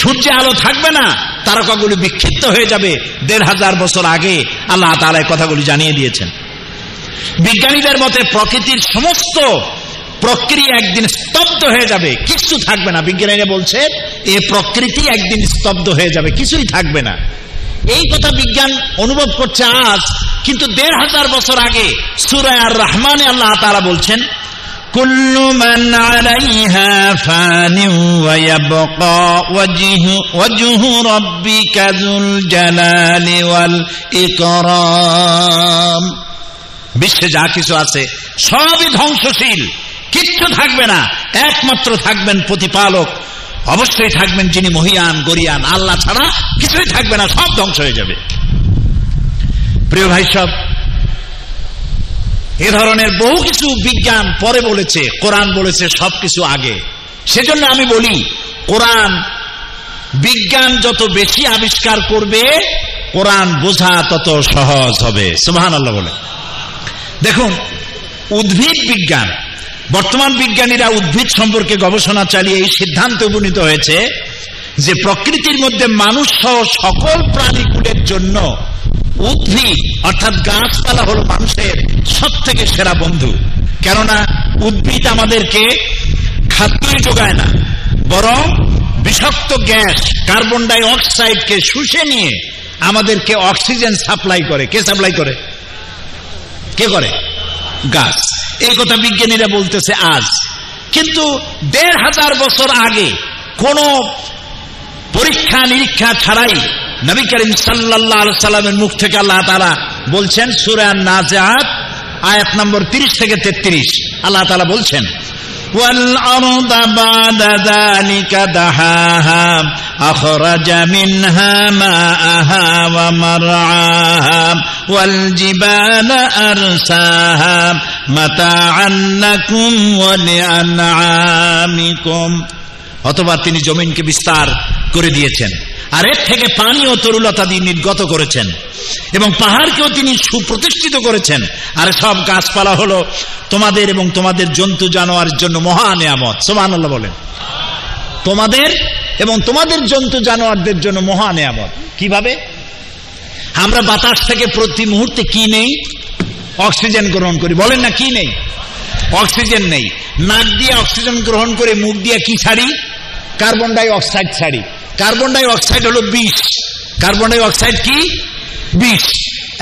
সূর্যে আলো থাকবে না, তারকাগুলি বিক্ষিপ্ত হয়ে যাবে। 1500 বছর আগে আল্লাহ তাআলা এই কথাগুলি জানিয়ে দিয়েছেন। বিজ্ঞানীদের মতে প্রকৃতির সমস্ত প্রক্রিয়া একদিন স্তব্ধ হয়ে যাবে, কিছু থাকবে না। বিজ্ঞানীরা বলছে এই প্রকৃতি একদিন স্তব্ধ হয়ে যাবে, কিছুই থাকবে না। এই কথা বিজ্ঞান অনুভব করছে আজ, কিন্তু 1500 বছর আগে সূরা আর রহমানে আল্লাহ তাআলা বলছেন, কুল্লু মান আলাইহা ফানিন ওয়া ইয়াবকা ওয়াজহু রাব্বিকা যুল জালালি ওয়াল ইকরাম। বিশ্বে যা কিছু আছে সবই ধ্বংসশীল, কিচ্ছু থাকবে না, একমাত্র থাকবেন প্রতিপালক, অবশ্যই থাকবেন যিনি মহিয়ান গরিয়ান, আল্লাহ ছাড়া কিছুই থাকবে না, সব ধ্বংস হয়ে যাবে। প্রিয় ভাই সব, এ ধরনের বহু কিছু বিজ্ঞান পরে বলেছে, কোরআন বলেছে সবকিছু আগে। সেজন্য আমি বলি, কোরআন বিজ্ঞান যত বেশি আবিষ্কার করবে, কোরআন বোঝা তত সহজ হবে। সুবহানাল্লাহ বলে। দেখুন, উদ্ভিদ বিজ্ঞান, বর্তমান বিজ্ঞানীরা উদ্ভিদ সম্পর্কে গবেষণা চালিয়ে এই সিদ্ধান্তে উপনীত হয়েছে যে প্রকৃতির মধ্যে মানুষ সহ সকল প্রাণীকুলের জন্য উদ্ভিদ অর্থাৎ গাছপালা হলো মানুষের সবথেকে সেরা বন্ধু। কেননা উদ্ভিদ আমাদেরকে খাদ্যই যোগায় না, বরং বিষাক্ত গ্যাস কার্বন ডাই অক্সাইডকে শুষে নিয়ে আমাদেরকে অক্সিজেন সাপ্লাই করে। কে সাপ্লাই করে? কে করে? গাছ। এই কথা বিজ্ঞানীরা বলতেছে আজ, কিন্তু ১৫০০ বছর আগে কোন পরীক্ষা নিরীক্ষা ছাড়াই নবী করিম সাল্লাল্লাহু আলাইহি সাল্লামের মুখ থেকে আল্লাহ তাআলা বলছেন, সূরা আন-নাজিআত আয়াত নম্বর 30 থেকে 33, আল্লাহ তাআলা বলছেন, ওয়াল আরদা বাদা যালিকা দাহাহা আখরাজা মিনহা মাআহা ওয়া মারআহা ওয়াল জিবালা আরসাহা মাতাআন লাকুম ওয়া লিআনআমিকুম। অথবা তিনি জমিনকে বিস্তার করে দিয়েছেন, আর এর থেকে পানি ও তরুলতা দিয়ে নির্গত করেছেন, এবং পাহাড়কেও তিনি সুপ্রতিষ্ঠিত করেছেন। আর সব গাছপালা হলো তোমাদের এবং তোমাদের জন্তু জানোয়ারের জন্য মহা নিয়ামত। সুবহানাল্লাহ বলেন। তোমাদের এবং তোমাদের জন্তু জানোয়ারদের জন্য মহা নিয়ামত। কিভাবে? আমরা বাতাস থেকে প্রতি মুহূর্তে কি নেই? অক্সিজেন গ্রহণ করি। বলেন না, কি নেই? অক্সিজেন নেই। নাক দিয়ে অক্সিজেন গ্রহণ করে মুখ দিয়ে কি ছাড়ি? কার্বন ডাই অক্সাইড ছাড়ি। কার্বন ডাই অক্সাইড হলো বিষ। কার্বন ডাই অক্সাইড কি? বিষ।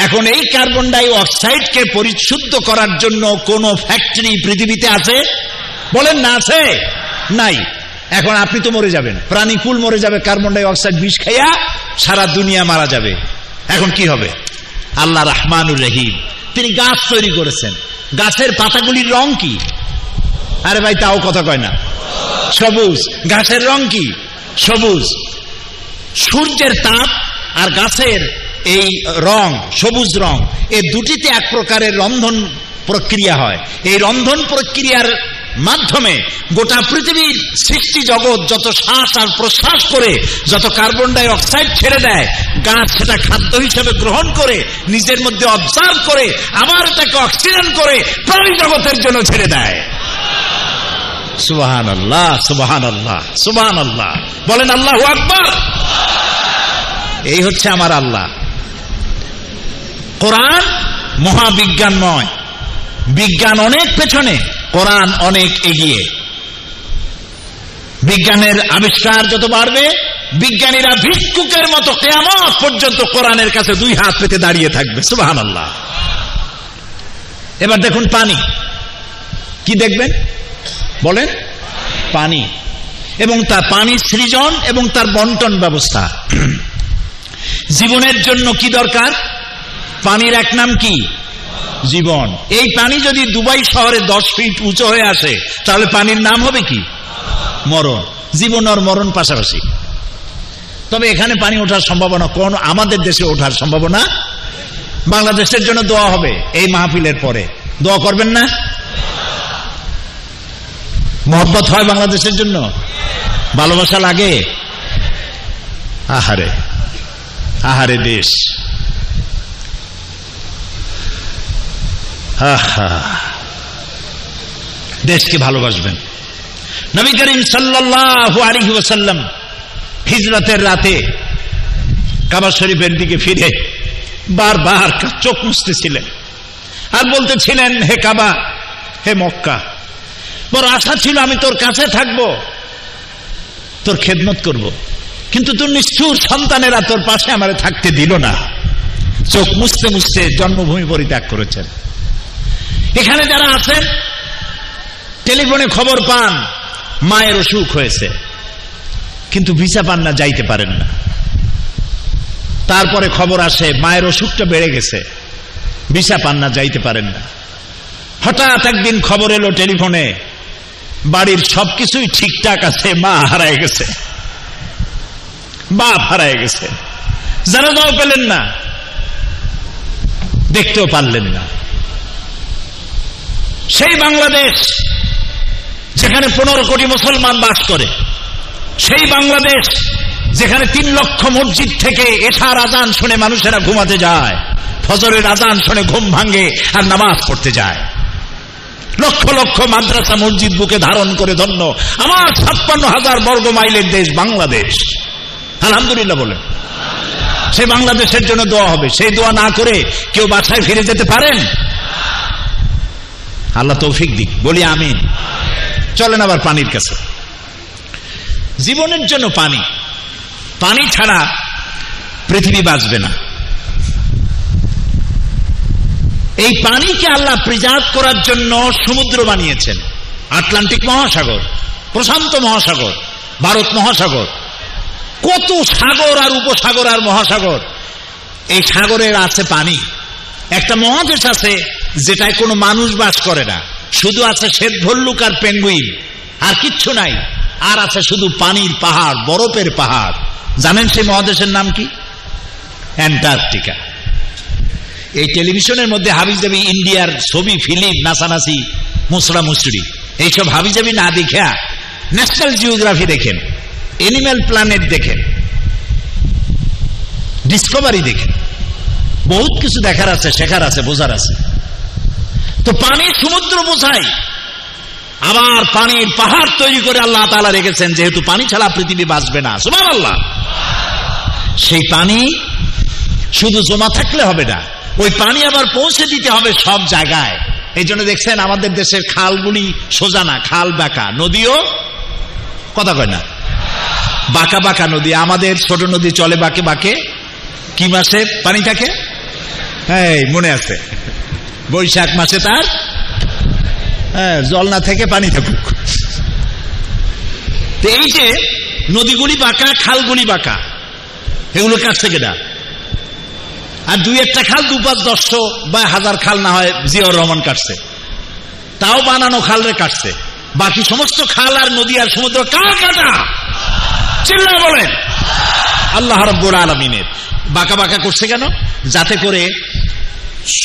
এখন এই কার্বন ডাই অক্সাইডকে পরিশুদ্ধ করার জন্য কোন ফ্যাক্টরি পৃথিবীতে আছে? বলেন না, আছে? নাই। এখন আপনি তো মরে যাবেন, প্রাণীকুল মরে যাবে, কার্বন ডাই অক্সাইড বিষ খাইয়া সারা দুনিয়া মারা যাবে। এখন কি হবে? আল্লাহ রহমানুর রহিম, তিনি গাছ তৈরি করেছেন। গাছের পাতাগুলির রং কি? আরে ভাই, তাও কথা কয় না। সবুজ। গাছের রং কি? সবুজ। সূর্যের তাপ আর গাছের এই রং, সবুজ রং, এই দুটিতে এক প্রকারের রন্ধন প্রক্রিয়া হয়। এই রন্ধন প্রক্রিয়ার মাধ্যমে গোটা পৃথিবীর সৃষ্টি জগৎ যত শ্বাস আর প্রশ্বাস করে যত কার্বন ডাই অক্সাইড ছেড়ে দেয়, গাছ সেটা খাদ্য হিসেবে গ্রহণ করে নিজের মধ্যে অবজার্ভ করে আবার এটাকে অক্সিজেন করে প্রাণী জগতের জন্য ছেড়ে দেয়। সুবহানাল্লাহ, সুবহানাল্লাহ, সুবহানাল্লাহ বলেন। আল্লাহু আকবার। এই হচ্ছে আমার আল্লাহ। কোরআন মহাবিজ্ঞানময়। বিজ্ঞান অনেক পেছনে, কোরআন অনেক এগিয়ে। বিজ্ঞানের আবিষ্কার যত বাড়বে, বিজ্ঞানীরা ভিক্ষুকের মতো কিয়ামত পর্যন্ত কোরআনের কাছে দুই হাত পেতে দাঁড়িয়ে থাকবে। সুবহানাল্লাহ। এবার দেখুন পানি। কি দেখবেন? বলেন। পানি এবং তার পানি সৃজন এবং তার বন্টন ব্যবস্থা। জীবনের জন্য কি দরকার? পানির এক নাম কি? জীবন। এই পানি যদি দুবাই শহরে 10 ফিট উঁচু হয়ে আসে, তাহলে পানির নাম হবে কি? মরণ। জীবন আর মরণ পাশাপাশি। তবে এখানে পানি ওঠার সম্ভাবনা কোন? আমাদের দেশে ওঠার সম্ভাবনা। বাংলাদেশের জন্য দোয়া হবে এই মাহফিলের পরে। দোয়া করবেন না? মহব্বত হয় বাংলাদেশের জন্য, ভালোবাসা লাগে। আহারে আহারে দেশ। দেশকে ভালোবাসবেন। নবী করিম সাল্লাল্লাহু আলাইহি ওয়াসাল্লাম হিজরতের রাতে কাবা শরীফের দিকে ফিরে বারবার চোখ মুছতেছিলেন আর বলতেছিলেন, হে কাবা, হে মক্কা, বড় আশা ছিল আমি তোর কাছে থাকবো, তোর খেদমত করব, কিন্তু তোর নিষ্ঠুর সন্তানেরা তোর পাশে আমারে থাকতে দিল না। চোখ মুছতে মুছতে জন্মভূমি পরিত্যাগ করেছেন। এখানে যারা আছেন টেলিফোনে খবর পান মায়ের অসুখ হয়েছে, কিন্তু ভিসা পান না, যাইতে পারেন না। তারপরে খবর আসে মায়ের অসুখটা বেড়ে গেছে, ভিসা পান না, যাইতে পারেন না। হঠাৎ একদিন খবর এলো টেলিফোনে বাড়ির সবকিছুই ঠিকঠাক আছে, মা হারায় গেছে, বাপ হারায় গেছে, জানাজাও পেলেন না, দেখতেও পারলেন না। সেই বাংলাদেশ যেখানে 15 কোটি মুসলমান বাস করে, সেই বাংলাদেশ যেখানে 3 লক্ষ মসজিদ থেকে এশার আজান শুনে মানুষেরা ঘুমাতে যায়, ফজরের আজান শুনে ঘুম ভাঙে আর নামাজ পড়তে যায়, লক্ষ লক্ষ মাদ্রাসা মসজিদ বুকে ধারণ করে ধন্য আমার 56,000 বর্গ মাইলের দেশ বাংলাদেশ। আলহামদুলিল্লাহ বলেন। সেই বাংলাদেশের জন্য দোয়া হবে। সেই দোয়া না করে কেউ বাসায় ফিরে যেতে পারেন? আল্লাহ তৌফিক দিক, বলি আমিন। চলেন আবার পানির কাছে। জীবনের জন্য পানি, পানি ছাড়া পৃথিবী বাঁচবে না। এই পানিকে আল্লাহ প্রিজার্ভ করার জন্য সমুদ্র বানিয়েছেন, আটলান্টিক মহাসাগর, প্রশান্ত মহাসাগর, ভারত মহাসাগর, কত সাগর আর উপসাগর আর মহাসাগর। এই সাগরের আছে পানি। একটা মহাদেশ আছে যেটায় কোনো মানুষ বাস করে না, শুধু আছে শ্বেত ভল্লুক আর পেঙ্গুইন, আর কিচ্ছু নাই। আর আছে শুধু পানির পাহাড়, বরফের পাহাড়। জানেন সেই মহাদেশের নাম কি? অ্যান্টার্কটিকা। এই টেলিভিশনের মধ্যে হাবিজাবি ইন্ডিয়ার ছবি, ফিল্ম, নাচানাচি, মুসরা মুসরি, এইসব হাবিজাবি না দেখা ন্যাশনাল জিওগ্রাফি দেখেন, এনিম্যাল প্ল্যানেট দেখেন, ডিসকভারি দেখেন, বহুত কিছু দেখার আছে, শেখার আছে, বোঝার আছে। তো পানির সমুদ্র বোঝাই, আবার পানির পাহাড় তৈরি করে আল্লাহ তাআলা রেখেছেন, যেহেতু পানি ছাড়া পৃথিবী বাঁচবে না। সুবহানাল্লাহ। সেই পানি শুধু জমা থাকলে হবে না, ওই পানি আবার পৌঁছে দিতে হবে সব জায়গায়। এই জন্য দেখছেন আমাদের দেশের খালগুলি সোজা না, খাল বাঁকা, নদীও কথা কয় না, বাঁকা বাঁকা নদী। আমাদের ছোট নদী চলে বাঁকে বাঁকে। কি মাসে পানি থাকে? হ্যাঁ, মনে আছে, বৈশাখ মাসে তার জল না থেকে পানি থাকুক। তো এই যে নদীগুলি বাঁকা, খালগুলি বাঁকা, এগুলো কাটছে কেনা? আর 2-1টা খাল 2-5-10 বা 1000 খাল না হয় জিয়াউর রহমান কাটছে, তাও বানানো খালরে কাটছে। বাকি সমস্ত খাল আর নদী আর সমুদ্র কার কাটা? চিল্লা বলেন। আল্লাহ রাব্বুল আলামিনের। বাঁকা বাঁকা করছে কেন? যাতে করে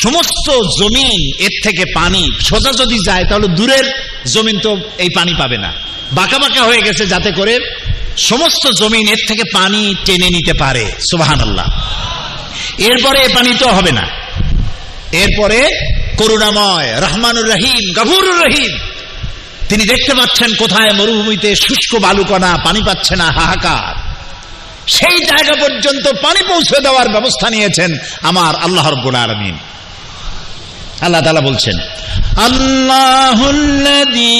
সমস্ত জমিন এর থেকে পানি সোজা যদি যায় তাহলে দূরের জমিন তো এই পানি পাবে না। বাঁকা বাঁকা হয়ে গেছে যাতে করে সমস্ত জমিন এর থেকে পানি টেনে নিতে পারে। সুবহানাল্লাহ। এরপরে এ পানি তো হবে না। এরপরে করুণাময়, রহমানুর রহিম, গফুরুর রহিম, তিনি দেখতে পাচ্ছেন কোথায় মরুভূমিতে শুষ্ক বালুকণা, পানি পাচ্ছে না, হাহাকার। সেই জায়গা পর্যন্ত পানি পৌঁছে দেওয়ার ব্যবস্থা নিয়েছেন আমার আল্লাহ রাব্বুল আলামিন। আল্লাহ তাআলা বলছেন, আল্লাহুল্লাযী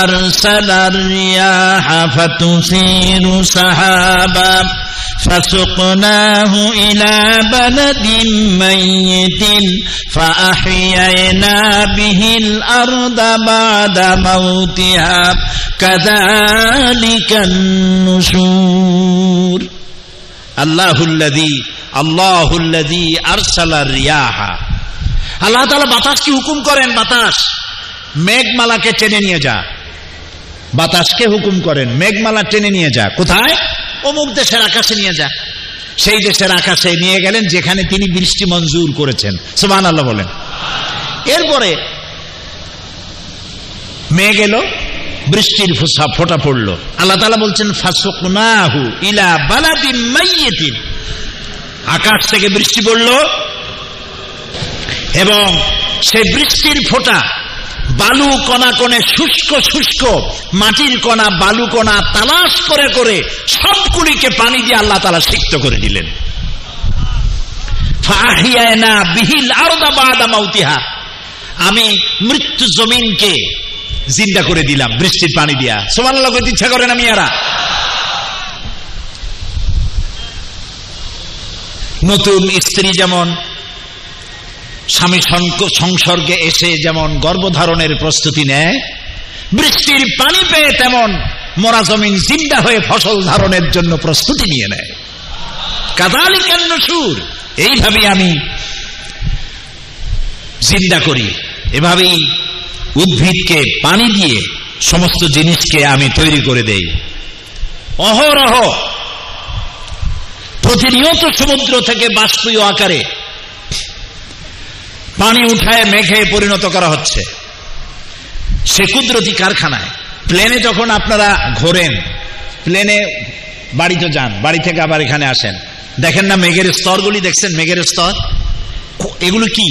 আরসালার রিয়াহা ফাতুসিরু সাহাবা ফাসুকনাহু ইলা বালাদিন মাইয়িতিন ফাআহইয়ানা বিহিল আরদা বা'দা মাউতিহা কাযালিকান নুশুর। আল্লাহুল্লাযী আরসালার রিয়াহা। আল্লাহ তাআলা বাতাসকে হুকুম করেন, বাতাস মেঘমালাকে টেনে নিয়ে যা। বাতাসকে হুকুম করেন, মেঘমালা টেনে নিয়ে যা। কোথায়? অমুক দেশের আকাশে নিয়ে যা। সেই দেশের আকাশে নিয়ে গেলেন যেখানে তিনি বৃষ্টি মঞ্জুর করেছেন। সুবহানাল্লাহ বলেন। এরপরে মেঘ এলো, বৃষ্টির ফোঁটা পড়লো। আল্লাহ তাআলা বলছেন, ফাসুকনাহু ইলা বালাদিন মাইয়িতিন। আকাশ থেকে বৃষ্টি পড়লো এবং সেই বৃষ্টির ফোঁটা বালু কণা কণে, শুষ্ক শুষ্ক মাটির কণা, বালু কণা তালাশ করে করে সবগুলিকে পানি দিয়ে আল্লাহ তাআলা সিক্ত করে দিলেন। ফাআহইয়ানা বিহিল আরদা বা'দা মাউতিহা। আমি মৃত্যু জমিনকে জিন্দা করে দিলাম বৃষ্টির পানি দিয়া। সুবহানাল্লাহ কইতে ইচ্ছা করে না মিয়ারা? নতুন স্ত্রী যেমন স্বামী সংসর্গে এসে যেমন গর্ভধারণের প্রস্তুতি নেয়, বৃষ্টির পানি পেয়ে তেমন মরা জমিন জিন্দা হয়ে ফসল ধারণের জন্য প্রস্তুতি নিয়ে নেয়। কাযালিকান নুশুর, এইভাবে আমি জিন্দা করি, এভাবেই উদ্ভিদকে পানি দিয়ে সমস্ত জিনিসকে আমি তৈরি করে দেই। অহরহ প্রতিনিয়ত সমুদ্র থেকে বাষ্পীয় আকারে পানি উঠায় মেঘে পরিণত করা হচ্ছে। সে কুদরতি কারখানায়। প্লেনে যখন আপনারা ঘোরেন, প্লেনে বাড়িতে যান, বাড়ি থেকে আবার এখানে আসেন, দেখেন না মেঘের স্তরগুলি দেখছেন? মেঘের স্তর, এগুলো কি?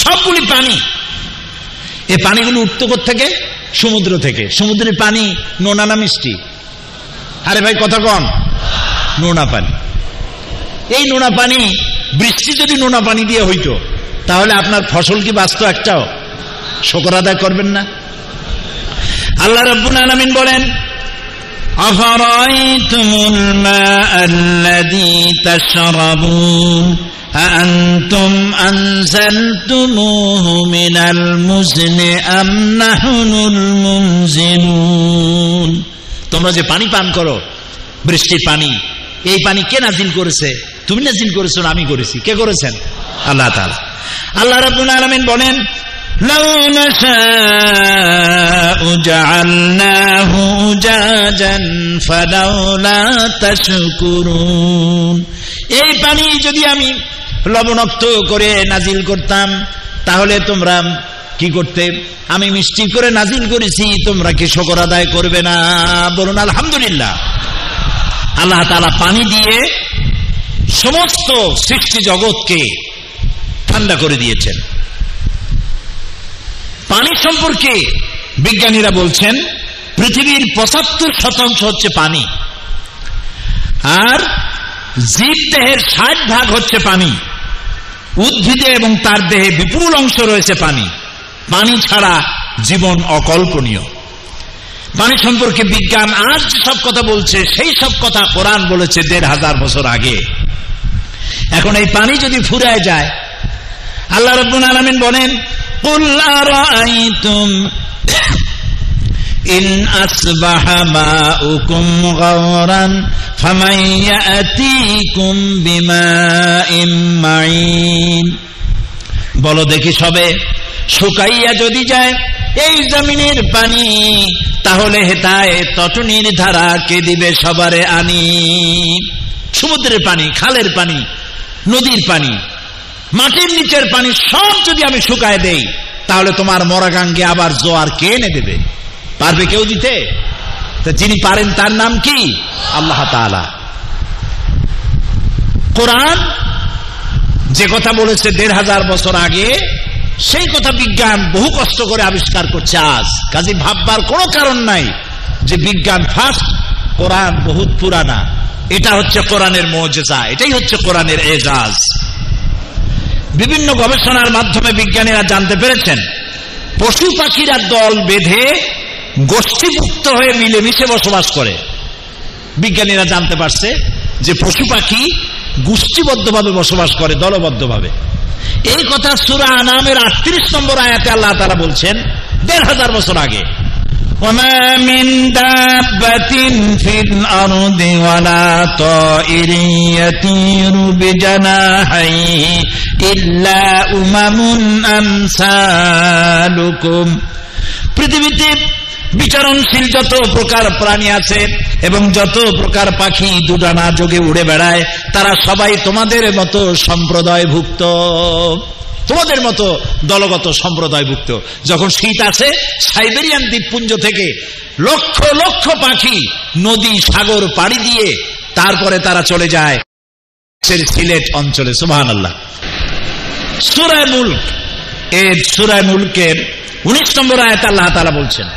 সবগুলি পানি। এই পানিগুলো উঠতো থেকে সমুদ্র থেকে। সমুদ্রের পানি নোনা না মিষ্টি? আরে ভাই কথা কম, নোনা পানি। এই নোনা পানি, বৃষ্টি যদি নোনা পানি দিয়ে হইতো তাহলে আপনার ফসল কি বাঁচত একটাও? শুকর আদায় করবেন না? আল্লাহ রাব্বুল আলামিন বলেন, আফারাইতুমুল মাআল্লাযী তাশরাবুন আআনতুম আনজালতুমুহু মিনাল মুজনি আম নাহনুল মুনজিলুন। তোমরা যে পানি পান করো, বৃষ্টির পানি, এই পানি কে নাজিল করেছে? তুমি নাজিল করেছো না আমি করেছি? কে করেছেন? আল্লাহ তাআলা। আল্লাহ রাব্বুল আলামিন বলেন, লাউ নাশাউ জাআলনাহু উজাজান ফালাউলা তাশকুরুন। এই পানি যদি আমি লবণাক্ত করে নাজিল করতাম তাহলে তোমরা কি করতে? আমি মিষ্টি করে নাজিল করেছি, তোমরা কি শুকর আদায় করবে না? বলুন আলহামদুলিল্লাহ। আল্লাহ তাআলা পানি দিয়ে সমস্ত সৃষ্টি জগৎকে ঠান্ডা করে দিয়েছেন। পানি সম্পর্কে বিজ্ঞানীরা বলছেন পৃথিবীর ৭৫% হচ্ছে পানি, আর জীব দেহের ৬০% হচ্ছে পানি। উদ্ভিদে এবং তার দেহে বিপুল অংশ রয়েছে পানি। পানি ছাড়া জীবন অকল্পনীয়। পানি সম্পর্কে বিজ্ঞান আজ সব কথা বলছে, সেই সব কথা কোরআন বলেছে ১৫০০ বছর আগে। এখন এই পানি যদি ফুরায় যায়, আল্লাহ রাব্বুল আলামিন বলেন, কুল আরাআইতুম ইন আসবাহা মাউকুম গাওরান ফামান ইয়াতিকুম বিমাইম মাইন। বলো দেখি সবে, শুকাইয়া যদি যায় এই জমিনের পানি, তাহলে হেতায় তটনির ধারা কে দিবে সবারে আনি। সমুদ্রের পানি, খালের পানি, নদীর পানি, মাটির নিচের পানি সব যদি আমি শুকায় দেই, তাহলে তোমার মরাগাঙ্গে আবার জোয়ার কে এনে দেবে? পারবে কেউ দিতে? তা যিনি পারেন তার নাম কি? আল্লাহ তাআলা। কোরআন যে কথা বলেছে ১৫০০ বছর আগে, সেই কথা বিজ্ঞান বহু কষ্ট করে আবিষ্কার করছে আজ। কাজে ভাববার কোনো কারণ নাই যে বিজ্ঞান ফার্স্ট, কোরআন বহুত পুরানা। এটা হচ্ছে কোরআনের মুজিজা, এটাই হচ্ছে কোরআনের এজাজ। বিভিন্ন গবেষণার মাধ্যমে বিজ্ঞানীরা জানতে পেরেছেন পশু পাখিরা দল বেঁধে গোষ্ঠীভুক্ত হয়ে মিলেমিশে বসবাস করে। বিজ্ঞানীরা জানতে পারছে যে পশু পাখি গোষ্ঠীবদ্ধভাবে বসবাস করে, দলবদ্ধভাবে। এই কথা সূরা আনামের ৩৮ নম্বর আয়াতে আল্লাহ তাআলা বলছেন ১৫০০ বছর আগে। ওয়ামা মিন দাব্বাতিন ফিল আরদি ওয়ালা তাইরিন ইয়াতিরু বিজানাহিহি ইল্লা উমামুন আমসালুকুম। পৃথিবীতে বিচরণশীল যত প্রকার প্রাণী আছে এবং যত প্রকার পাখি দুডানা যোগে উড়ে বেড়ায়, তারা সবাই তোমাদের মতো সম্প্রদায়ভুক্ত, তোমাদের মতো দলগত সম্প্রদায়ভুক্ত। যখন শীত আসে, সাইবেরিয়ান দ্বীপপুঞ্জ থেকে লক্ষ লক্ষ পাখি নদী সাগর পাড়ি দিয়ে তারপরে তারা চলে যায় সিলেট অঞ্চলে। সুবহানাল্লাহ। সূরা মুলক, এই সূরা মুলকের ১৯ নম্বর আয়াতে আল্লাহ তাআলা বলছেন,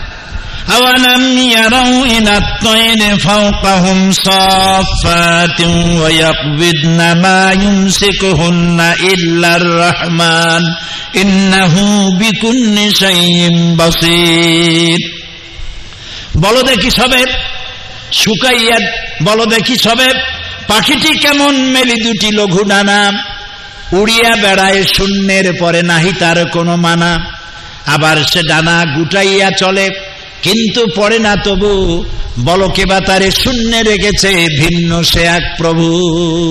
আওয়ালাম ইয়ারাউ ইলাত তায়রি ফাওকাহুম সাফফাতিন ওয়া ইয়াকবিদনা মা ইউমসিকুহুন্না ইল্লার রাহমান ইন্নাহু বিকুল্লি শাইইন বাসীর। বলো দেখি সবে, শুকাইয়া বলো দেখি সবে, পাখিটি কেমন মেলি দুটি লঘু ডানা, উড়িয়া বেড়ায় শূন্যের পরে নাহি তার কোনো মানা। আবার সে ডানা গুটাইয়া চলে, কিন্তু পড়ে না তবু, বলো কে বা তারে শূন্যে রেখেছে, ভিন্ন সে এক প্রভু।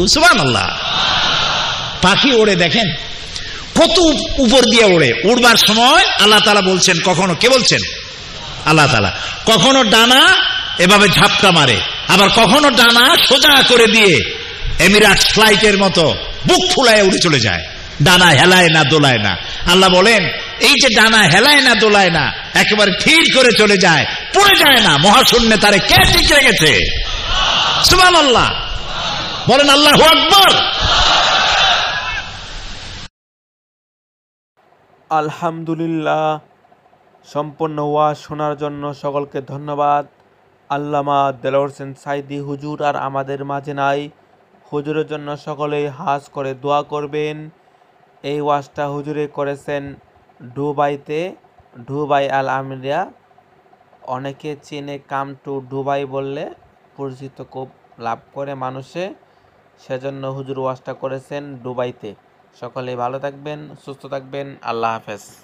সুবহানাল্লাহ। পাখি ওড়ে দেখেন কত উপর দিয়ে ওড়ে, উড়বার সময় আল্লাহ তাআলা বলছেন, কখনো কে বলছেন? আল্লাহ তাআলা। কখনো ডানা এভাবে ঝাপটা মারে, আবার কখনো ডানা সোজা করে দিয়ে এমিরাটস ফ্লাইটের মতো বুক ফুলায় উড়ে চলে যায়, ডানা হেলায় না দোলায় না। আল্লাহ বলেন এই যে ডানা হেলায় না দোলায় না, একেবারে ঠিক করে চলে যায়, পড়ে যায় না, মহাশূন্যে তারে কে ঠিক রেখেছে? সুবহানাল্লাহ। বলেন আল্লাহু আকবার। আলহামদুলিল্লাহ। সম্পূর্ণ ওয়াজ শোনার জন্য সকলকে ধন্যবাদ। আল্লামা দেলোয়ার হোসেন সাইদি হুজুর আর আমাদের মাঝে নাই। হুজুরের জন্য সকলেই হাজ করে দোয়া করবেন। এই ওয়াজটা হুজুরে করেছেন দুবাইতে, দুবাই আল আমিরিয়া। অনেকে চীনে কাম টু দুবাই বললে পরিচিত খুব লাভ করে মানুষে, সেজন্য হুজুর ওয়াজটা করেছেন দুবাইতে। সকলেই ভালো থাকবেন, সুস্থ থাকবেন। আল্লাহ হাফেজ।